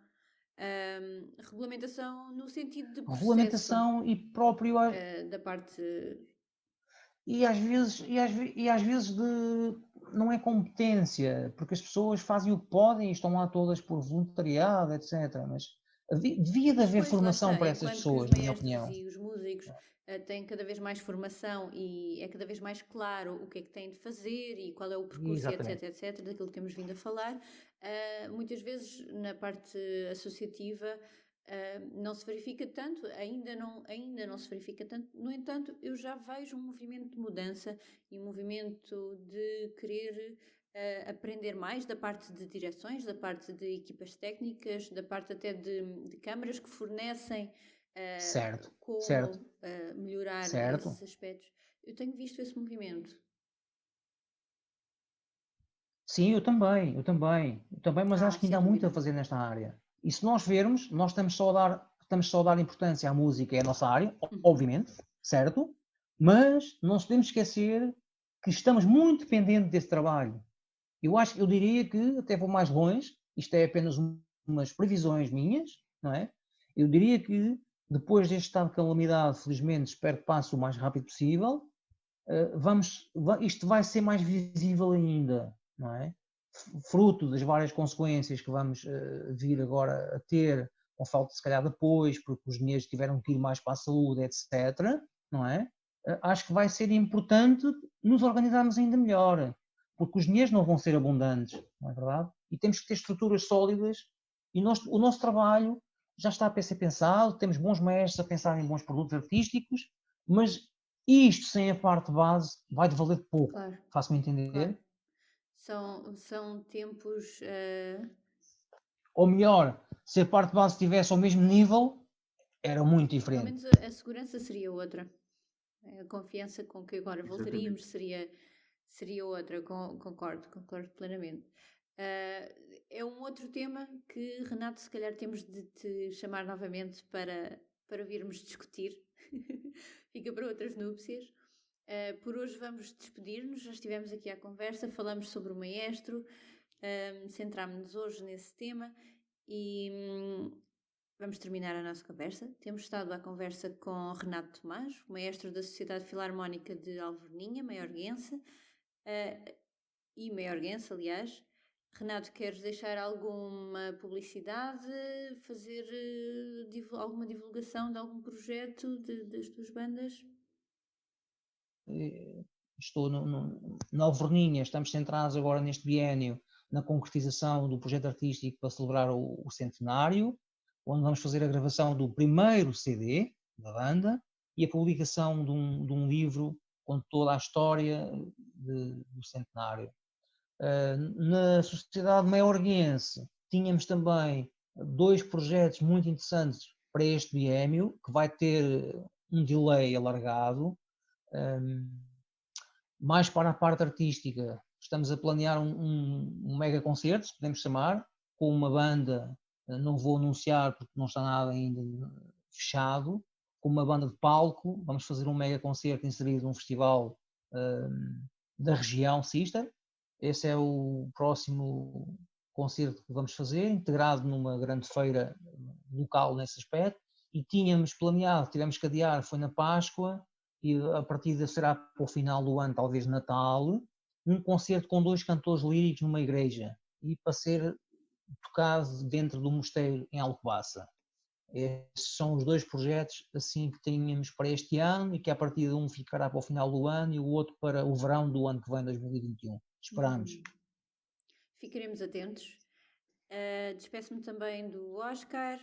Regulamentação no sentido de processo, Regulamentação e próprio da parte. e às vezes não é competência, porque as pessoas fazem o que podem e estão lá todas por voluntariado, etc. Mas devia de Mas haver depois, lá formação está, para essas enquanto que os pessoas, na minha maestros opinião. e os músicos têm cada vez mais formação e é cada vez mais claro o que é que têm de fazer e qual é o percurso, e etc, Exatamente. etc, daquilo que temos vindo a falar, muitas vezes na parte associativa não se verifica tanto, ainda não se verifica tanto. No entanto, eu já vejo um movimento de mudança e um movimento de querer aprender mais da parte de direções, da parte de equipas técnicas, da parte até de câmaras que fornecem Certo, certo, como melhorar certo. esses aspectos. Eu tenho visto esse movimento. Sim, eu também, mas acho que Sem ainda há muito a dúvida. fazer nesta área. E se nós vermos, nós estamos só a dar importância à música, é a nossa área, Uhum. obviamente, certo? Mas não se podemos esquecer que estamos muito dependentes desse trabalho. Eu diria que, até vou mais longe, isto é apenas umas previsões minhas, não é? Eu diria que, depois deste estado de calamidade, felizmente, espero que passe o mais rápido possível, isto vai ser mais visível ainda, não é? Fruto das várias consequências que vamos vir agora a ter, com falta, se calhar, de apoios, porque os dinheiros tiveram que ir mais para a saúde, etc., não é? Acho que vai ser importante nos organizarmos ainda melhor, porque os dinheiros não vão ser abundantes, não é verdade? E temos que ter estruturas sólidas e o nosso trabalho já está a ser pensado, temos bons mestres a pensar em bons produtos artísticos, mas isto sem a parte base vai de valer pouco, Claro, faço-me claro. entender? São tempos. Ou melhor, se a parte base estivesse ao mesmo nível, era muito Pelo diferente. menos a segurança seria outra. A confiança com que agora voltaríamos Exatamente. seria outra, concordo plenamente. É um outro tema que, Renato, se calhar temos de te chamar novamente para virmos discutir. Fica para outras núpcias. Por hoje vamos despedir-nos, já estivemos aqui à conversa, falamos sobre o maestro, centrámos-nos hoje nesse tema e vamos terminar a nossa conversa. Temos estado à conversa com Renato Tomás, o maestro da Sociedade Filarmónica de Alverninha, Maiorguense, e Maiorguense, aliás. Renato, queres deixar alguma publicidade, fazer alguma divulgação de algum projeto das tuas bandas? Estou na Alverninha, estamos centrados agora neste biénio na concretização do projeto artístico para celebrar o centenário, onde vamos fazer a gravação do primeiro CD da banda e a publicação de um livro com toda a história do centenário. Na Sociedade Maiorguense tínhamos também 2 projetos muito interessantes para este biénio, que vai ter um delay alargado. Mais para a parte artística, estamos a planear um mega concerto, se podemos chamar, com uma banda, não vou anunciar porque não está nada ainda fechado, com uma banda de palco. Vamos fazer um mega concerto inserido num festival da região Sister. Esse é o próximo concerto que vamos fazer, integrado numa grande feira local nesse aspecto. E tínhamos planeado, tivemos que adiar, foi na Páscoa, e a partida será para o final do ano, talvez Natal, um concerto com 2 cantores líricos numa igreja, e para ser tocado dentro do mosteiro em Alcobaça. Esses são os 2 projetos assim que tínhamos para este ano, e que a partir de um ficará para o final do ano e o outro para o verão do ano que vem, 2021. Esperamos. Ficaremos atentos. Despeço-me também do Oscar,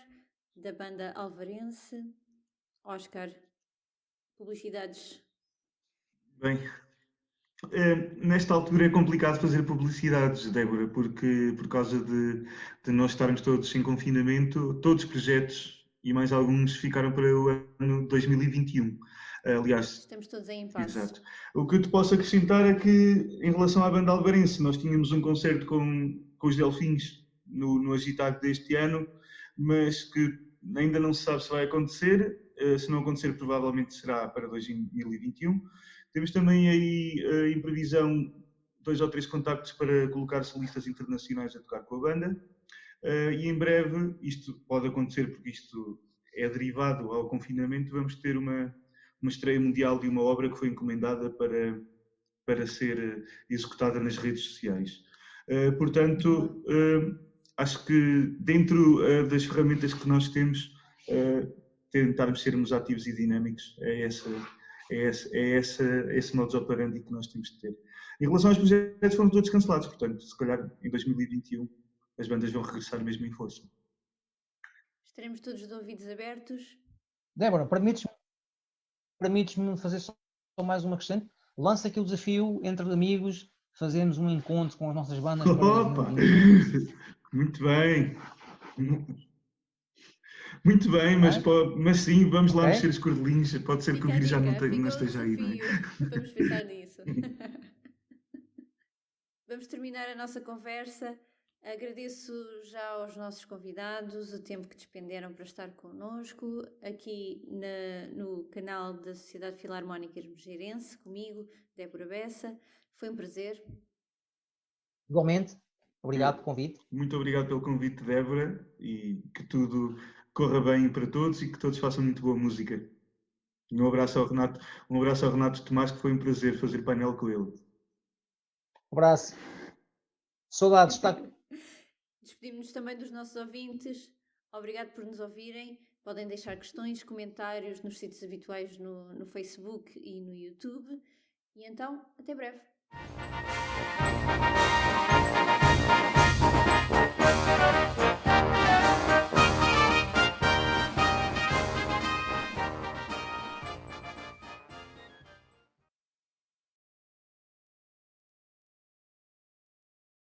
da banda alvarense. Oscar, publicidades. Bem, nesta altura é complicado fazer publicidades, Débora, porque por causa de nós estarmos todos em confinamento, todos os projetos e mais alguns ficaram para o ano 2021. Aliás, estamos todos em impasse. Exato. O que eu te posso acrescentar é que, em relação à banda alvarense, nós tínhamos um concerto com os Delfins no Agitado deste ano, mas que ainda não se sabe se vai acontecer. Se não acontecer, provavelmente será para 2021. Temos também aí, em previsão, 2 ou 3 contactos para colocar solistas internacionais a tocar com a banda. E em breve, isto pode acontecer porque isto é derivado ao confinamento, vamos ter uma estreia mundial de uma obra que foi encomendada para ser executada nas redes sociais. Portanto, acho que dentro das ferramentas que nós temos, tentarmos sermos ativos e dinâmicos é esse modus operandi que nós temos de ter. Em relação aos projetos, foram todos cancelados, portanto, se calhar em 2021 as bandas vão regressar mesmo em força. Estaremos todos de ouvidos abertos. Débora, permites-me fazer só mais uma questão? Lança aqui o desafio entre amigos, fazemos um encontro com as nossas bandas. Opa! Muito bem! Muito bem, mas sim, vamos lá mexer os cordelinhos. Pode ser que o vírus já não esteja aí, não é? Vamos pensar nisso. Vamos terminar a nossa conversa. Agradeço já aos nossos convidados o tempo que despenderam para estar connosco aqui no canal da Sociedade Filarmónica Hermesgirense, comigo, Débora Bessa. Foi um prazer. Igualmente, obrigado pelo convite. Muito obrigado pelo convite, Débora, e que tudo corra bem para todos e que todos façam muito boa música. Um abraço ao Renato Tomás, que foi um prazer fazer painel com ele. Um abraço. Saudades, está. Despedimos-nos também dos nossos ouvintes. Obrigado por nos ouvirem. Podem deixar questões, comentários nos sítios habituais no Facebook e no YouTube. E então, até breve.